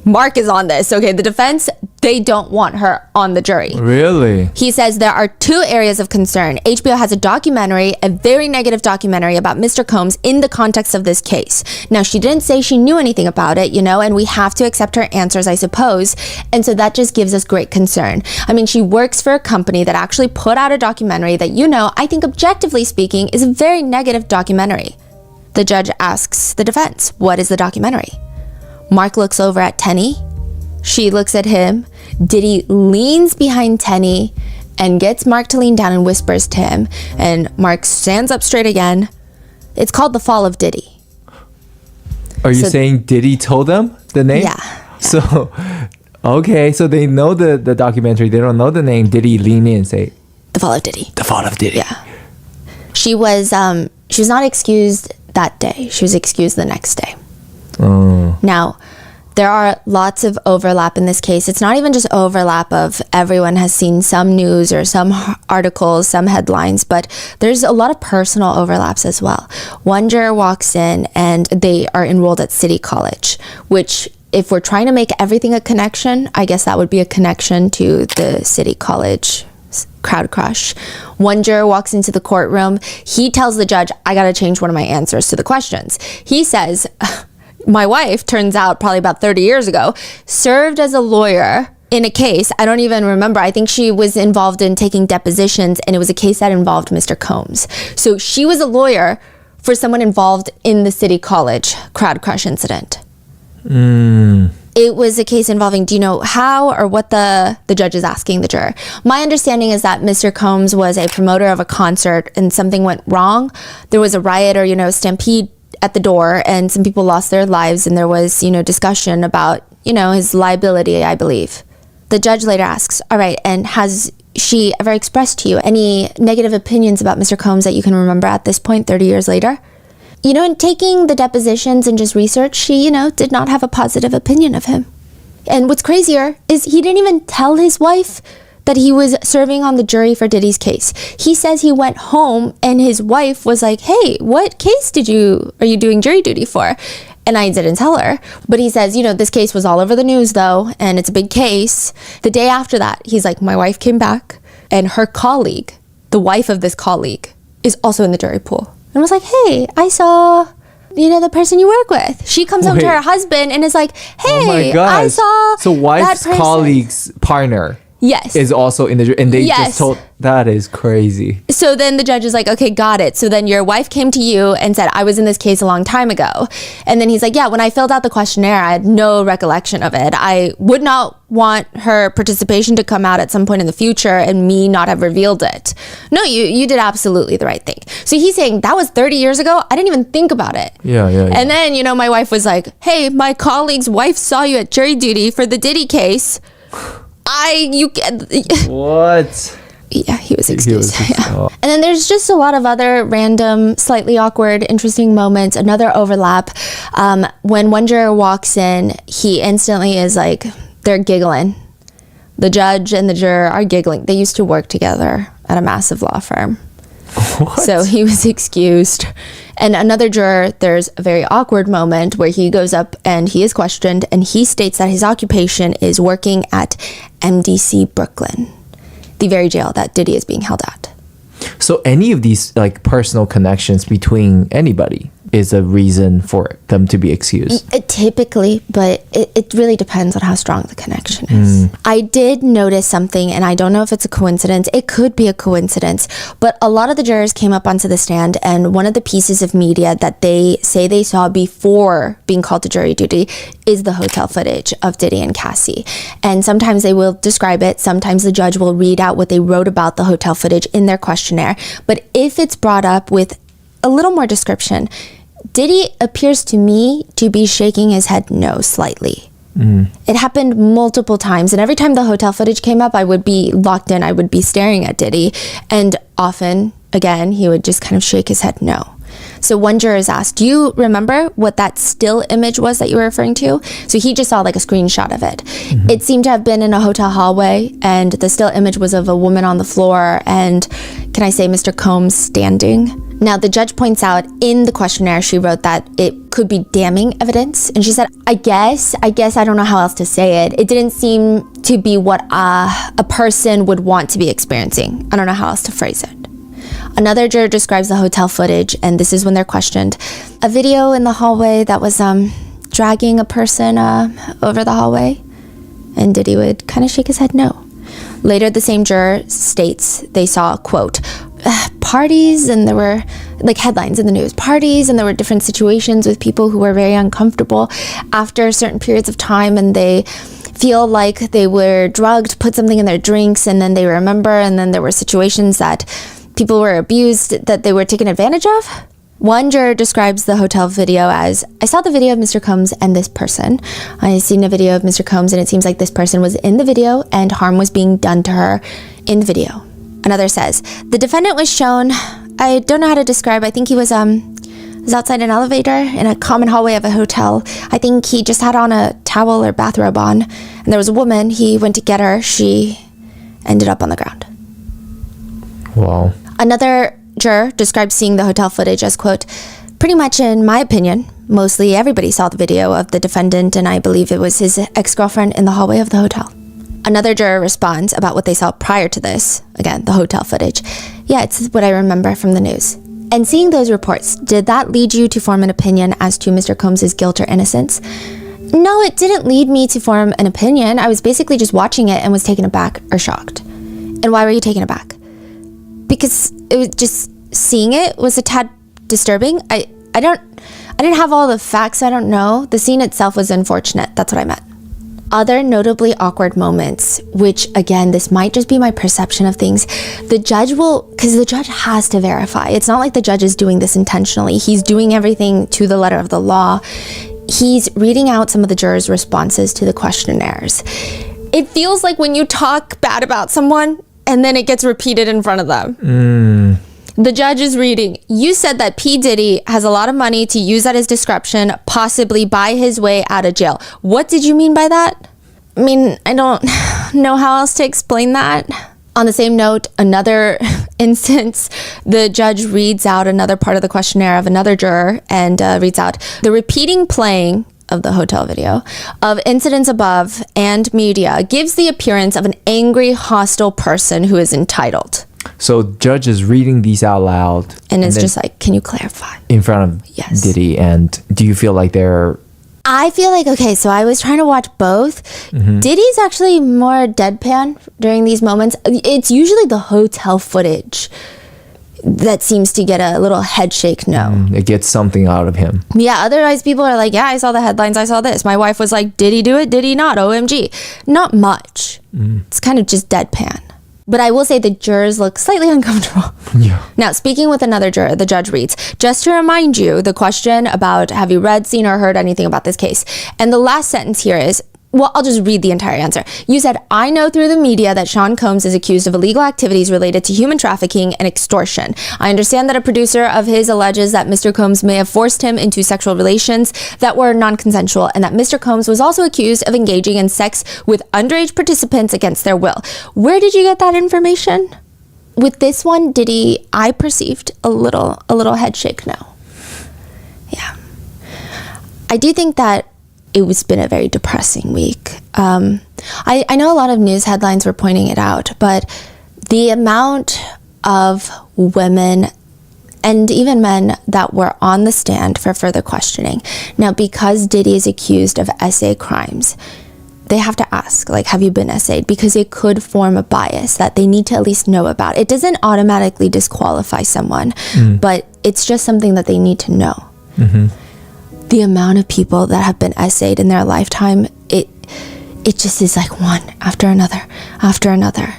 Mark is on this, okay? The defense, they don't want her on the jury. Really? He says there are two areas of concern. HBO has a documentary, a very negative documentary about Mr. Combs in the context of this case. Now, she didn't say she knew anything about it, and we have to accept her answers, I suppose. And so that just gives us great concern. I mean, she works for a company that actually put out a documentary that, I think objectively speaking, is a very negative documentary. The judge asks the defense, what is the documentary? Mark looks over at Tenny. She looks at him. Diddy leans behind Tenny and gets Mark to lean down and whispers to him. And Mark stands up straight again. It's called The Fall of Diddy. Are you saying Diddy told them the name? Yeah. So, okay, so they know the documentary. They don't know the name. Diddy lean in and say, The Fall of Diddy. The Fall of Diddy. Yeah. She was not excused that day. She was excused the next day. Now, there are lots of overlap in this case. It's not even just overlap of everyone has seen some news or some articles, some headlines, but there's a lot of personal overlaps as well. One juror walks in and they are enrolled at City College, which if we're trying to make everything a connection, I guess that would be a connection to the City College crowd crush. One juror walks into the courtroom. He tells the judge, I got to change one of my answers to the questions. He says, my wife, turns out probably about 30 years ago, served as a lawyer in a case. I don't even remember. I think she was involved in taking depositions, and it was a case that involved Mr. Combs. So she was a lawyer for someone involved in the City College crowd crush incident. It was a case involving, do you know how or what the judge is asking the juror? My understanding is that Mr. Combs was a promoter of a concert and something went wrong. There was a riot or, stampede at the door and some people lost their lives, and there was, discussion about, his liability, I believe. The judge later asks, all right, and has she ever expressed to you any negative opinions about Mr. Combs that you can remember at this point, 30 years later? In taking the depositions and just research, she, did not have a positive opinion of him. And what's crazier is he didn't even tell his wife that he was serving on the jury for Diddy's case. He says he went home and his wife was like, hey, what case are you doing jury duty for? And I didn't tell her. But he says, this case was all over the news though, and it's a big case. The day after that, he's like, my wife came back and her colleague, the wife of this colleague, is also in the jury pool. And I was like, hey, I saw, the person you work with. She comes home to her husband and is like, hey, I saw so wife's colleague's partner. Yes. Is also in the jury. And they just told, that is crazy. So then the judge is like, okay, got it. So then your wife came to you and said, I was in this case a long time ago. And then he's like, yeah, when I filled out the questionnaire, I had no recollection of it. I would not want her participation to come out at some point in the future and me not have revealed it. No, you did absolutely the right thing. So he's saying that was 30 years ago. I didn't even think about it. Yeah. And then, my wife was like, hey, my colleague's wife saw you at jury duty for the Diddy case. What? Yeah, he was excused. Yeah. And then there's just a lot of other random, slightly awkward, interesting moments. Another overlap. When one juror walks in, he instantly is like, they're giggling. The judge and the juror are giggling. They used to work together at a massive law firm. What? So he was excused. And another juror, there's a very awkward moment where he goes up and he is questioned and he states that his occupation is working at MDC Brooklyn, the very jail that Diddy is being held at. So any of these personal connections between anybody? is a reason for them to be excused. Typically, but it really depends on how strong the connection is. I did notice something, and I don't know if it's a coincidence. It could be a coincidence, but a lot of the jurors came up onto the stand, and one of the pieces of media that they say they saw before being called to jury duty is the hotel footage of Diddy and Cassie. And sometimes they will describe it. Sometimes the judge will read out what they wrote about the hotel footage in their questionnaire. But if it's brought up with a little more description, Diddy appears to me to be shaking his head no slightly. It happened multiple times, and every time the hotel footage came up, I would be locked in. I would be staring at Diddy, and often, again, he would just kind of shake his head no. So one juror is asked, do you remember what that still image was that you were referring to? So he just saw like a screenshot of it. It seemed to have been in a hotel hallway, and the still image was of a woman on the floor and, can I say, Mr. Combs standing. Now, the judge points out in the questionnaire, she wrote that it could be damning evidence. And she said, I guess I don't know how else to say it. It didn't seem to be what a person would want to be experiencing. I don't know how else to phrase it. Another juror describes the hotel footage, and this is when they're questioned. A video in the hallway that was dragging a person over the hallway. And Diddy would kind of shake his head no. Later, the same juror states they saw, quote, parties, and there were like headlines in the news, parties, and there were different situations with people who were very uncomfortable after certain periods of time, and they feel like they were drugged, put something in their drinks, and then they remember, and then there were situations that people were abused, that they were taken advantage of. One juror describes the hotel video as, I saw the video of Mr. Combs and this person. I seen a video of Mr. Combs, and it seems like this person was in the video and harm was being done to her in the video. Another says, the defendant was shown, I don't know how to describe, I think he was outside an elevator in a common hallway of a hotel. I think he just had on a towel or bathrobe on, and there was a woman. He went to get her. She ended up on the ground. Wow. Another juror describes seeing the hotel footage as, quote, pretty much in my opinion, mostly everybody saw the video of the defendant, and I believe it was his ex-girlfriend in the hallway of the hotel. Another juror responds about what they saw prior to this, again, the hotel footage. Yeah, it's what I remember from the news. And seeing those reports, did that lead you to form an opinion as to Mr. Combs' guilt or innocence? No, it didn't lead me to form an opinion. I was basically just watching it and was taken aback or shocked. And why were you taken aback? Because it was just seeing it was a tad disturbing. I didn't have all the facts. I don't know. The scene itself was unfortunate. That's what I meant. Other notably awkward moments, which again, this might just be my perception of things. The judge because the judge has to verify. It's not like the judge is doing this intentionally. He's doing everything to the letter of the law. He's reading out some of the jurors' responses to the questionnaires. It feels like when you talk bad about someone and then it gets repeated in front of them. The judge is reading, you said that P. Diddy has a lot of money to use at his discretion, possibly buy his way out of jail. What did you mean by that? I mean, I don't know how else to explain that. On the same note, another instance, the judge reads out another part of the questionnaire of another juror and reads out the repeating playing of the hotel video of incidents above and media gives the appearance of an angry, hostile person who is entitled. So judge is reading these out loud. And it's just like, can you clarify? In front of Diddy. And do you feel like they're... I feel like, okay, so I was trying to watch both. Diddy's actually more deadpan during these moments. It's usually the hotel footage that seems to get a little head shake no. It gets something out of him. Yeah, otherwise people are like, yeah, I saw the headlines, I saw this. My wife was like, did he do it? Did he not? OMG. Not much. It's kind of just deadpan. But I will say the jurors look slightly uncomfortable. Yeah. Now, speaking with another juror, the judge reads, just to remind you, the question about have you read, seen, or heard anything about this case? And the last sentence here is, well, I'll just read the entire answer. You said, I know through the media that Sean Combs is accused of illegal activities related to human trafficking and extortion. I understand that a producer of his alleges that Mr. Combs may have forced him into sexual relations that were non-consensual, and that Mr. Combs was also accused of engaging in sex with underage participants against their will. Where did you get that information? With this one, Diddy, I perceived a little head shake no. Yeah. I do think that it's been a very depressing week. I know a lot of news headlines were pointing it out, but the amount of women and even men that were on the stand for further questioning. Now, because Diddy is accused of essay crimes, they have to ask, like, have you been essayed? Because it could form a bias that they need to at least know about. It doesn't automatically disqualify someone, but it's just something that they need to know. The amount of people that have been essayed in their lifetime, it just is like one after another, after another.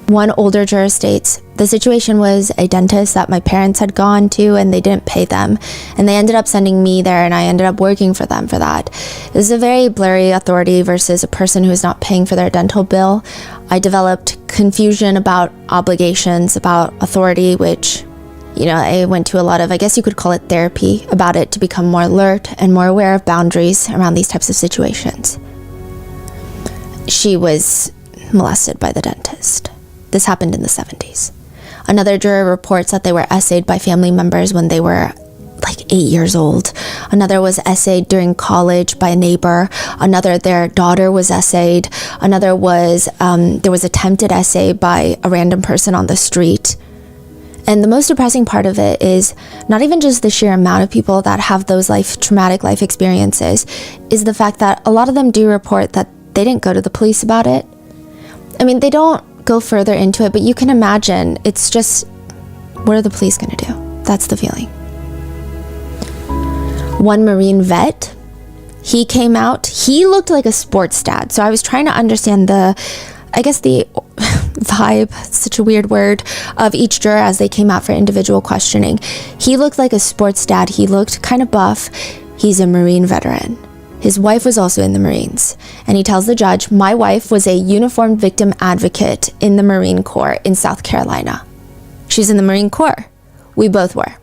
One older juror states, the situation was a dentist that my parents had gone to and they didn't pay them. And they ended up sending me there and I ended up working for them for that. It was a very blurry authority versus a person who is not paying for their dental bill. I developed confusion about obligations, about authority, which, I went to a lot of, I guess you could call it therapy about it to become more alert and more aware of boundaries around these types of situations. She was molested by the dentist. This happened in the 70s. Another juror reports that they were essayed by family members when they were like 8 years old. Another was essayed during college by a neighbor. Another, their daughter was essayed. Another was, there was attempted essay by a random person on the street. And the most depressing part of it is not even just the sheer amount of people that have those traumatic life experiences, is the fact that a lot of them do report that they didn't go to the police about it. I mean, they don't go further into it, but you can imagine, it's just, what are the police going to do? That's the feeling. One Marine vet, he came out, he looked like a sports dad. So I was trying to understand the vibe, such a weird word, of each juror as they came out for individual questioning. He looked like a sports dad. He looked kind of buff. He's a Marine veteran. His wife was also in the Marines. And he tells the judge, my wife was a uniformed victim advocate in the Marine Corps in South Carolina. She's in the Marine Corps. We both were.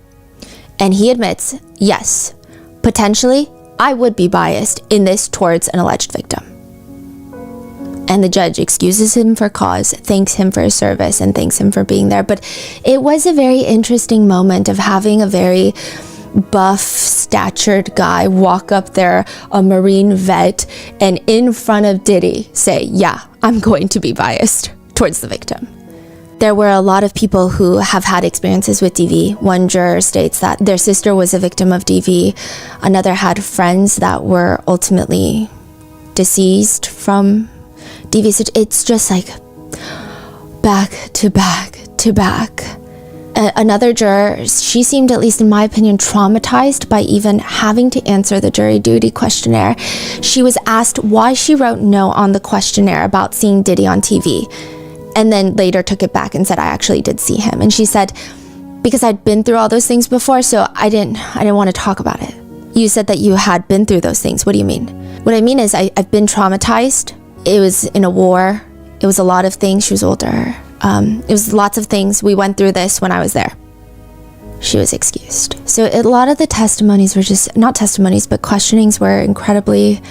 And he admits, yes, potentially, I would be biased in this towards an alleged victim. And the judge excuses him for cause, thanks him for his service, and thanks him for being there. But it was a very interesting moment of having a very buff, statured guy walk up there, a Marine vet, and in front of Diddy say, yeah, I'm going to be biased towards the victim. There were a lot of people who have had experiences with DV. One juror states that their sister was a victim of DV. Another had friends that were ultimately deceased from DV. It's just like back to back to back. Another juror, she seemed, at least in my opinion, traumatized by even having to answer the jury duty questionnaire. She was asked why she wrote no on the questionnaire about seeing Diddy on TV, and then later took it back and said, I actually did see him. And she said, because I'd been through all those things before, so I didn't want to talk about it. You said that you had been through those things. What do you mean? What I mean is I've been traumatized. It was in a war. It was a lot of things. She was older. It was lots of things. We went through this when I was there. She was excused. So a lot of the testimonies were just, not testimonies, but questionings were incredibly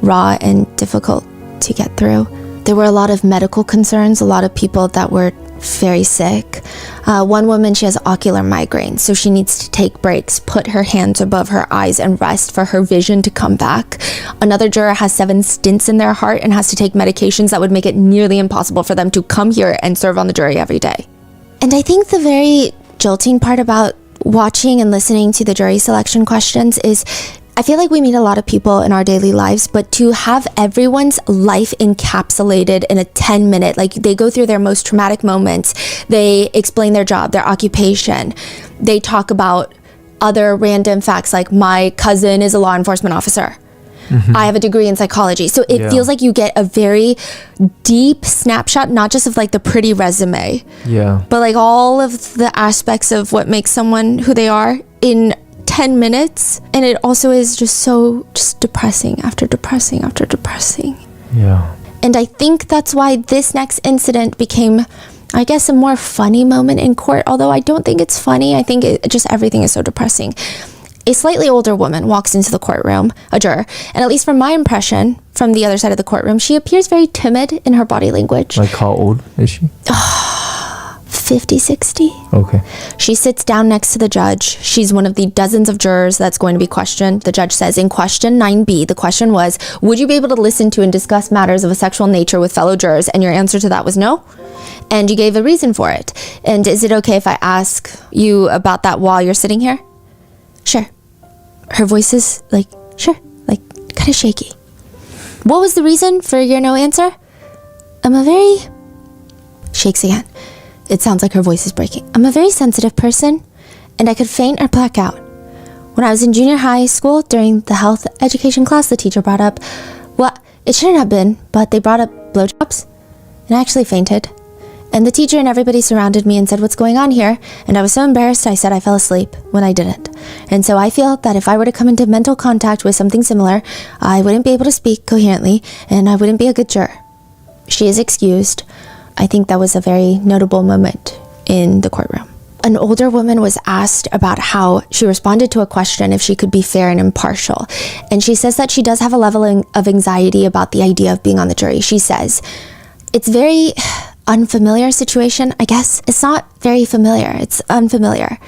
raw and difficult to get through. There were a lot of medical concerns, a lot of people that were very sick. One woman, she has ocular migraine, so she needs to take breaks, put her hands above her eyes and rest for her vision to come back. Another juror has 7 stents in their heart and has to take medications that would make it nearly impossible for them to come here and serve on the jury every day. And I think the very jolting part about watching and listening to the jury selection questions is I feel like we meet a lot of people in our daily lives, but to have everyone's life encapsulated in a 10-minute, like they go through their most traumatic moments, they explain their job, their occupation, they talk about other random facts like my cousin is a law enforcement officer. I have a degree in psychology. So it feels like you get a very deep snapshot, not just of like the pretty resume, but like all of the aspects of what makes someone who they are in 10 minutes. And it also is just depressing after depressing after depressing. And I think that's why this next incident became, I guess, a more funny moment in court, although I don't think it's funny. I think everything is so depressing. A slightly older woman walks into the courtroom, a juror, and at least from my impression from the other side of the courtroom, she appears very timid in her body language. Like how old is she? 50, 60. Okay. She sits down next to the judge. She's one of the dozens of jurors that's going to be questioned. The judge says, in question 9B, the question was, would you be able to listen to and discuss matters of a sexual nature with fellow jurors? And your answer to that was no. And you gave a reason for it. And is it okay if I ask you about that while you're sitting here? Sure. Her voice is like, sure, like kind of shaky. What was the reason for your no answer? Shakes again. It sounds like her voice is breaking. I'm a very sensitive person, and I could faint or black out. When I was in junior high school, during the health education class, the teacher brought up, well, it shouldn't have been, but they brought up blowjobs, and I actually fainted. And the teacher and everybody surrounded me and said, what's going on here? And I was so embarrassed, I said I fell asleep when I didn't. And so I feel that if I were to come into mental contact with something similar, I wouldn't be able to speak coherently, and I wouldn't be a good juror. She is excused. I think that was a very notable moment in the courtroom. An older woman was asked about how she responded to a question if she could be fair and impartial. And she says that she does have a level of anxiety about the idea of being on the jury. She says, it's very unfamiliar situation, I guess. It's not very familiar. It's unfamiliar.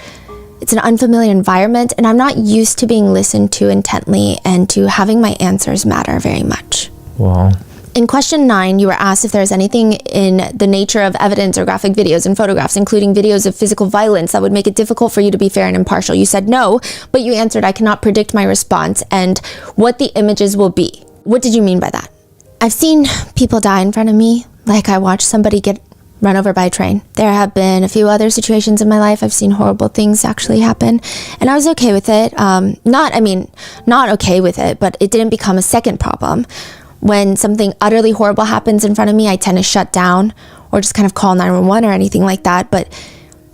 It's an unfamiliar environment, and I'm not used to being listened to intently and to having my answers matter very much. Wow. In question 9, you were asked if there's anything in the nature of evidence or graphic videos and photographs, including videos of physical violence, that would make it difficult for you to be fair and impartial. You said no, but you answered, I cannot predict my response and what the images will be. What did you mean by that? I've seen people die in front of me, like I watched somebody get run over by a train. There have been a few other situations in my life. I've seen horrible things actually happen, and I was okay with it. Not okay with it, but it didn't become a second problem. When something utterly horrible happens in front of me, I tend to shut down or just kind of call 911 or anything like that. But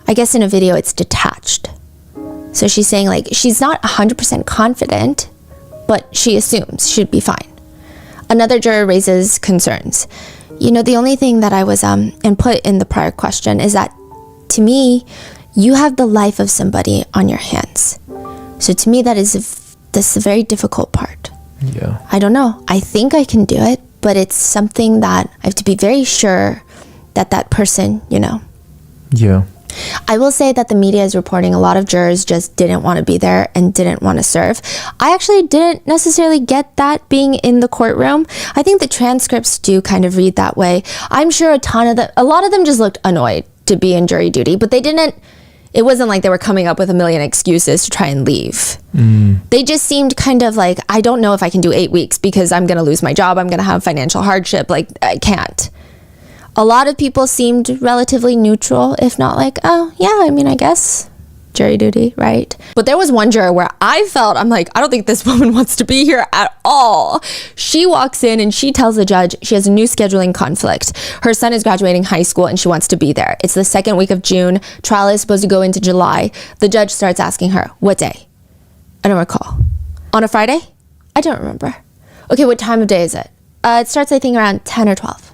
I guess in a video, it's detached. So she's saying like, she's not 100% confident, but she assumes she'd be fine. Another juror raises concerns. You know, the only thing that I was input in the prior question is that, to me, you have the life of somebody on your hands. So to me, that's a very difficult part. Yeah. I don't know. I think I can do it, but it's something that I have to be very sure that person, you know. Yeah. I will say that the media is reporting a lot of jurors just didn't want to be there and didn't want to serve. I actually didn't necessarily get that being in the courtroom. I think the transcripts do kind of read that way. I'm sure a lot of them just looked annoyed to be in jury duty, but it wasn't like they were coming up with a million excuses to try and leave. They just seemed kind of like, I don't know if I can do 8 weeks because I'm going to lose my job. I'm going to have financial hardship. Like, I can't. A lot of people seemed relatively neutral, if not like, oh, yeah, I mean, I guess jury duty, right? But there was one juror where I'm like, I don't think this woman wants to be here at all. She walks in and she tells the judge she has a new scheduling conflict. Her son is graduating high school and she wants to be there. It's the second week of June. Trial is supposed to go into July. The judge starts asking her, what day? I don't recall. On a Friday? I don't remember. Okay, what time of day is it? It starts, I think, around 10 or 12.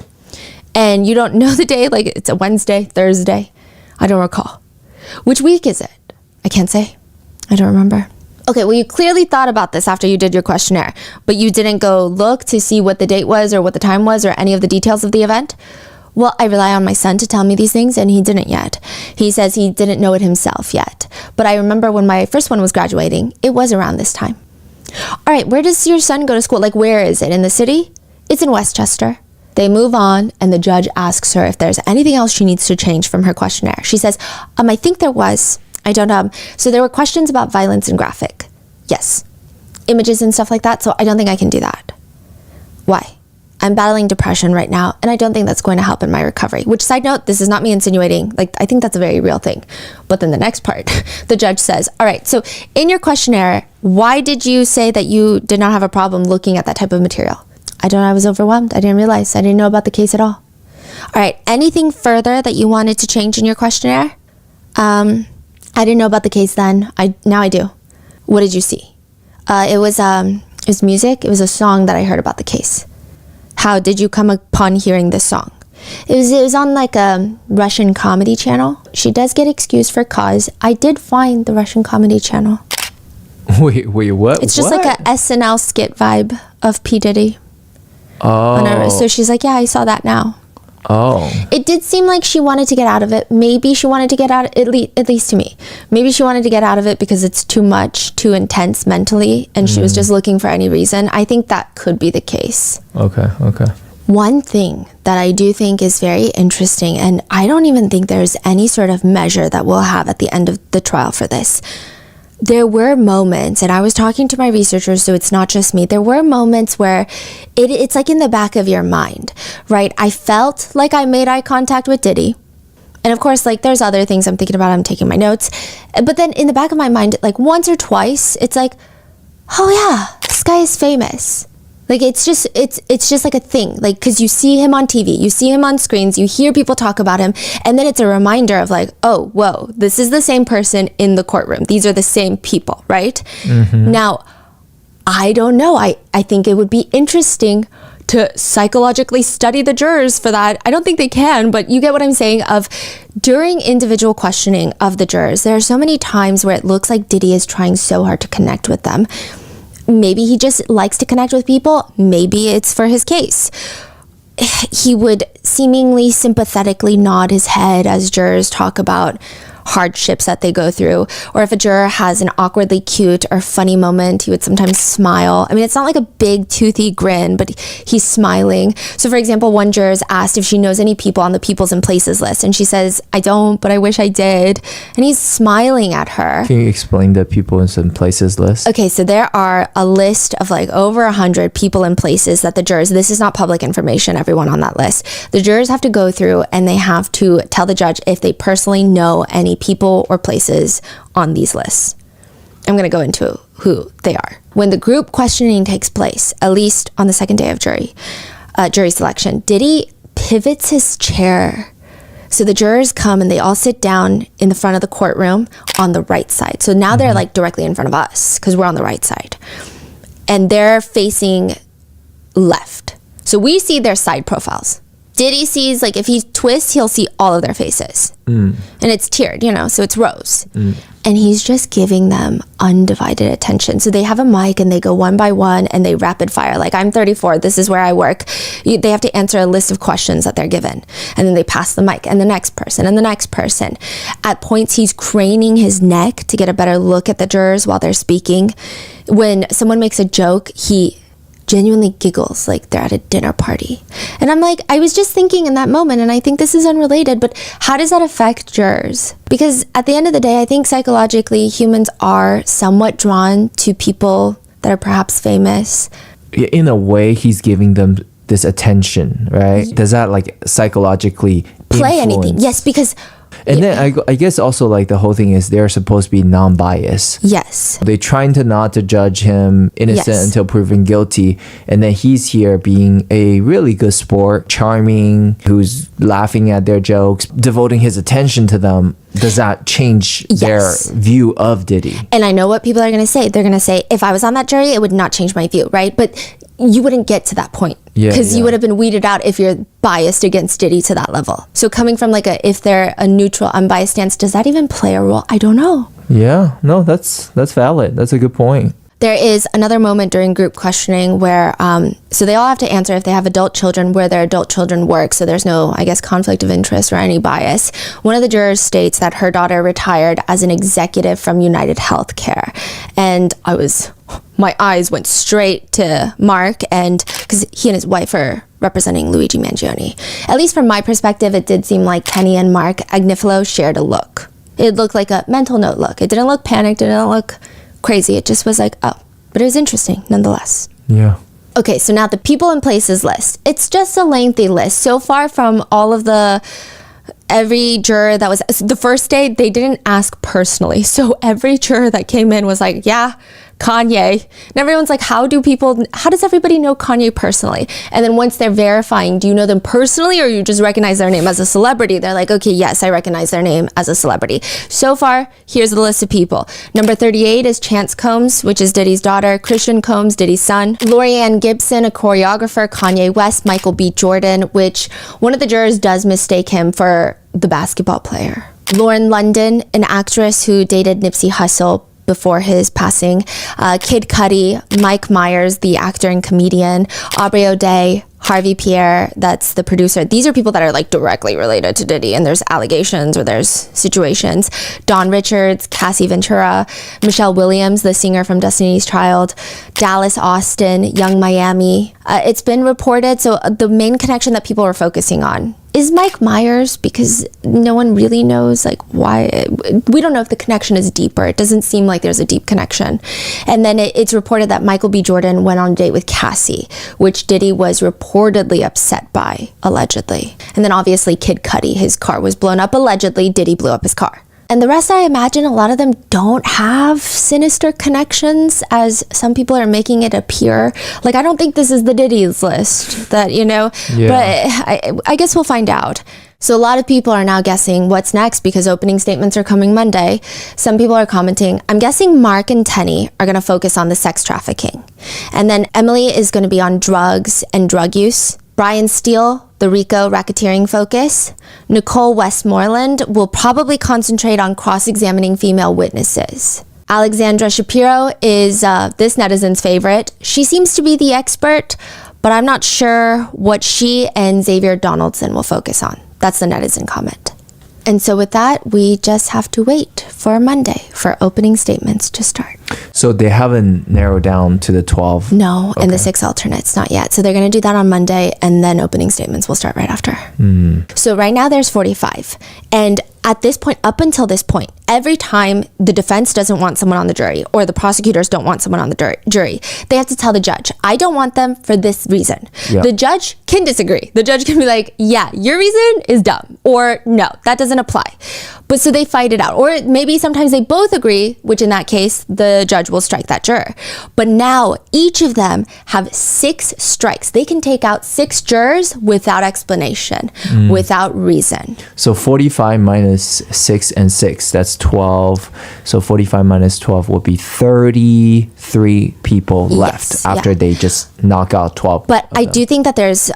And you don't know the day, like it's a Wednesday, Thursday. I don't recall. Which week is it? I can't say. I don't remember. Okay, well, you clearly thought about this after you did your questionnaire, but you didn't go look to see what the date was or what the time was or any of the details of the event? Well, I rely on my son to tell me these things, and he didn't yet. He says he didn't know it himself yet. But I remember when my first one was graduating, it was around this time. All right, where does your son go to school? Like, where is it? In the city? It's in Westchester. They move on, and the judge asks her if there's anything else she needs to change from her questionnaire. She says, I think there was. I don't. So there were questions about violence and graphic. Yes. Images and stuff like that, so I don't think I can do that. Why? I'm battling depression right now, and I don't think that's going to help in my recovery. Which, side note, this is not me insinuating. Like, I think that's a very real thing. But then the next part, the judge says, all right, so in your questionnaire, why did you say that you did not have a problem looking at that type of material? I was overwhelmed. I didn't realize. I didn't know about the case at all. All right, anything further that you wanted to change in your questionnaire? I didn't know about the case then. Now I do. What did you see? It was music. It was a song that I heard about the case. How did you come upon hearing this song? It was on like a Russian comedy channel. She does get excused for cause. I did find the Russian comedy channel. Wait, what? It's just like a SNL skit vibe of P. Diddy. Oh. So she's like, yeah, I saw that now. Oh. It did seem like she wanted to get out of it. Maybe she wanted to get out, at least to me. Maybe she wanted to get out of it because it's too much, too intense mentally, and she was just looking for any reason. I think that could be the case. Okay. One thing that I do think is very interesting, and I don't even think there's any sort of measure that we'll have at the end of the trial for this. There were moments, and I was talking to my researchers, so it's not just me. There were moments where it's like in the back of your mind, right? I felt like I made eye contact with Diddy. And of course, like there's other things I'm thinking about. I'm taking my notes. But then in the back of my mind, like once or twice, it's like, oh yeah, this guy is famous. Like it's just like a thing, like because you see him on TV, you see him on screens, you hear people talk about him, and then it's a reminder of like, oh, whoa, this is the same person in the courtroom. These are the same people, right? Mm-hmm. Now, I don't know. I think it would be interesting to psychologically study the jurors for that. I don't think they can, but you get what I'm saying. Of during individual questioning of the jurors, there are so many times where it looks like Diddy is trying so hard to connect with them. Maybe he just likes to connect with people. Maybe it's for his case. He would seemingly sympathetically nod his head as jurors talk about hardships that they go through. Or if a juror has an awkwardly cute or funny moment, he would sometimes smile. I mean, it's not like a big toothy grin, but he's smiling. So for example, one juror is asked if she knows any people on the Peoples and Places list, and she says, I don't, but I wish I did. And he's smiling at her. Can you explain the Peoples and Places list? Okay, so there are a list of like over 100 people and places that the jurors, this is not public information, everyone on that list. The jurors have to go through and they have to tell the judge if they personally know any people or places on these lists. I'm going to go into who they are. When the group questioning takes place, at least on the second day of jury selection, Diddy pivots his chair. So the jurors come and they all sit down in the front of the courtroom on the right side. So now they're like directly in front of us because we're on the right side. And they're facing left. So we see their side profiles. Diddy sees, like, if he twists, he'll see all of their faces. And it's tiered, so it's rows. And he's just giving them undivided attention. So they have a mic and they go one by one and they rapid fire. Like, I'm 34, this is where I work. They have to answer a list of questions that they're given. And then they pass the mic and the next person and the next person. At points, he's craning his neck to get a better look at the jurors while they're speaking. When someone makes a joke, he genuinely giggles like they're at a dinner party. And I'm like, I was just thinking in that moment, and I think this is unrelated, but how does that affect jurors? Because at the end of the day, I think psychologically humans are somewhat drawn to people that are perhaps famous. In a way, he's giving them this attention, right? Does that like psychologically play influence? Anything? Yes, because and then I guess also like the whole thing is they're supposed to be non-biased. Yes. They're trying to not to judge him innocent until proven guilty. And then he's here being a really good sport, charming, who's laughing at their jokes, devoting his attention to them. Does that change their view of Diddy? And I know what people are going to say. They're going to say, if I was on that jury, it would not change my view, right? But you wouldn't get to that point because you would have been weeded out if you're biased against Diddy to that level. So coming from like if they're a neutral, unbiased stance, does that even play a role? I don't know. Yeah, no, that's valid. That's a good point. There is another moment during group questioning where, so they all have to answer if they have adult children where their adult children work. So there's no, I guess, conflict of interest or any bias. One of the jurors states that her daughter retired as an executive from United Healthcare. And my eyes went straight to Mark, and because he and his wife are representing Luigi Mangione. At least from my perspective, it did seem like Kenny and Mark Agnifilo shared a look. It looked like a mental note look. It didn't look panicked. It didn't look crazy. It just was like, oh, but it was interesting nonetheless. Yeah. Okay, so now the people and places list. It's just a lengthy list. So far from all of every juror that was, the first day, they didn't ask personally. So every juror that came in was like, yeah, Kanye. And everyone's like, how does everybody know Kanye personally? And then once they're verifying, do you know them personally or you just recognize their name as a celebrity? They're like, okay, yes, I recognize their name as a celebrity. So far, here's the list of people. Number 38 is Chance Combs, which is Diddy's daughter. Christian Combs, Diddy's son. Lorianne Gibson, a choreographer. Kanye West, Michael B. Jordan, which one of the jurors does mistake him for the basketball player. Lauren London, an actress who dated Nipsey Hussle before his passing. Kid Cudi, Mike Myers, the actor and comedian. Aubrey O'Day, Harvey Pierre, that's the producer. These are people that are like directly related to Diddy, and there's allegations or there's situations. Don Richards, Cassie Ventura, Michelle Williams, the singer from Destiny's Child, Dallas Austin, Young Miami. It's been reported. So the main connection that people are focusing on is Mike Myers, because no one really knows like why. We don't know if the connection is deeper. It doesn't seem like there's a deep connection. And then it's reported that Michael B. Jordan went on a date with Cassie, which Diddy was reportedly upset by, allegedly. And then obviously Kid Cudi, his car was blown up allegedly. Diddy blew up his car. And the rest, I imagine a lot of them don't have sinister connections, as some people are making it appear. Like, I don't think this is the Diddy's list that, but I guess we'll find out. So a lot of people are now guessing what's next, because opening statements are coming Monday. Some people are commenting, I'm guessing Mark and Tenny are going to focus on the sex trafficking. And then Emily is going to be on drugs and drug use. Brian Steele, the RICO racketeering focus. Nicole Westmoreland will probably concentrate on cross-examining female witnesses. Alexandra Shapiro is this netizen's favorite. She seems to be the expert, but I'm not sure what she and Xavier Donaldson will focus on. That's the netizen comment. And so with that, we just have to wait for Monday for opening statements to start. So they haven't narrowed down to the 12? No, and the 6 alternates, not yet. So they're going to do that on Monday, and then opening statements will start right after. So right now there's 45. And at this point, up until this point, every time the defense doesn't want someone on the jury, or the prosecutors don't want someone on the jury, they have to tell the judge, I don't want them for this reason. Yeah. The judge can disagree. The judge can be like, yeah, your reason is dumb, or no, that doesn't apply. But so they fight it out. Or maybe sometimes they both agree, which in that case, the judge will strike that juror. But now each of them have 6 strikes. They can take out 6 jurors without explanation, without reason. So 45 minus 6 and 6, that's 12. So 45 minus 12 will be 33 people left after they just knock out 12. But I do think that there's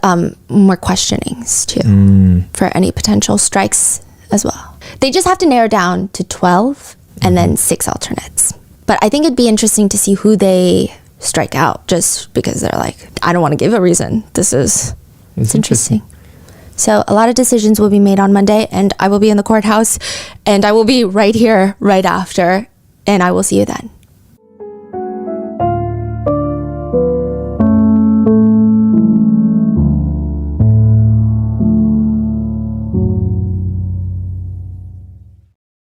more questionings too for any potential strikes as well. They just have to narrow down to 12 and then 6 alternates. But I think it'd be interesting to see who they strike out, just because they're like, I don't want to give a reason. It's interesting. So a lot of decisions will be made on Monday, and I will be in the courthouse, and I will be right here right after, and I will see you then.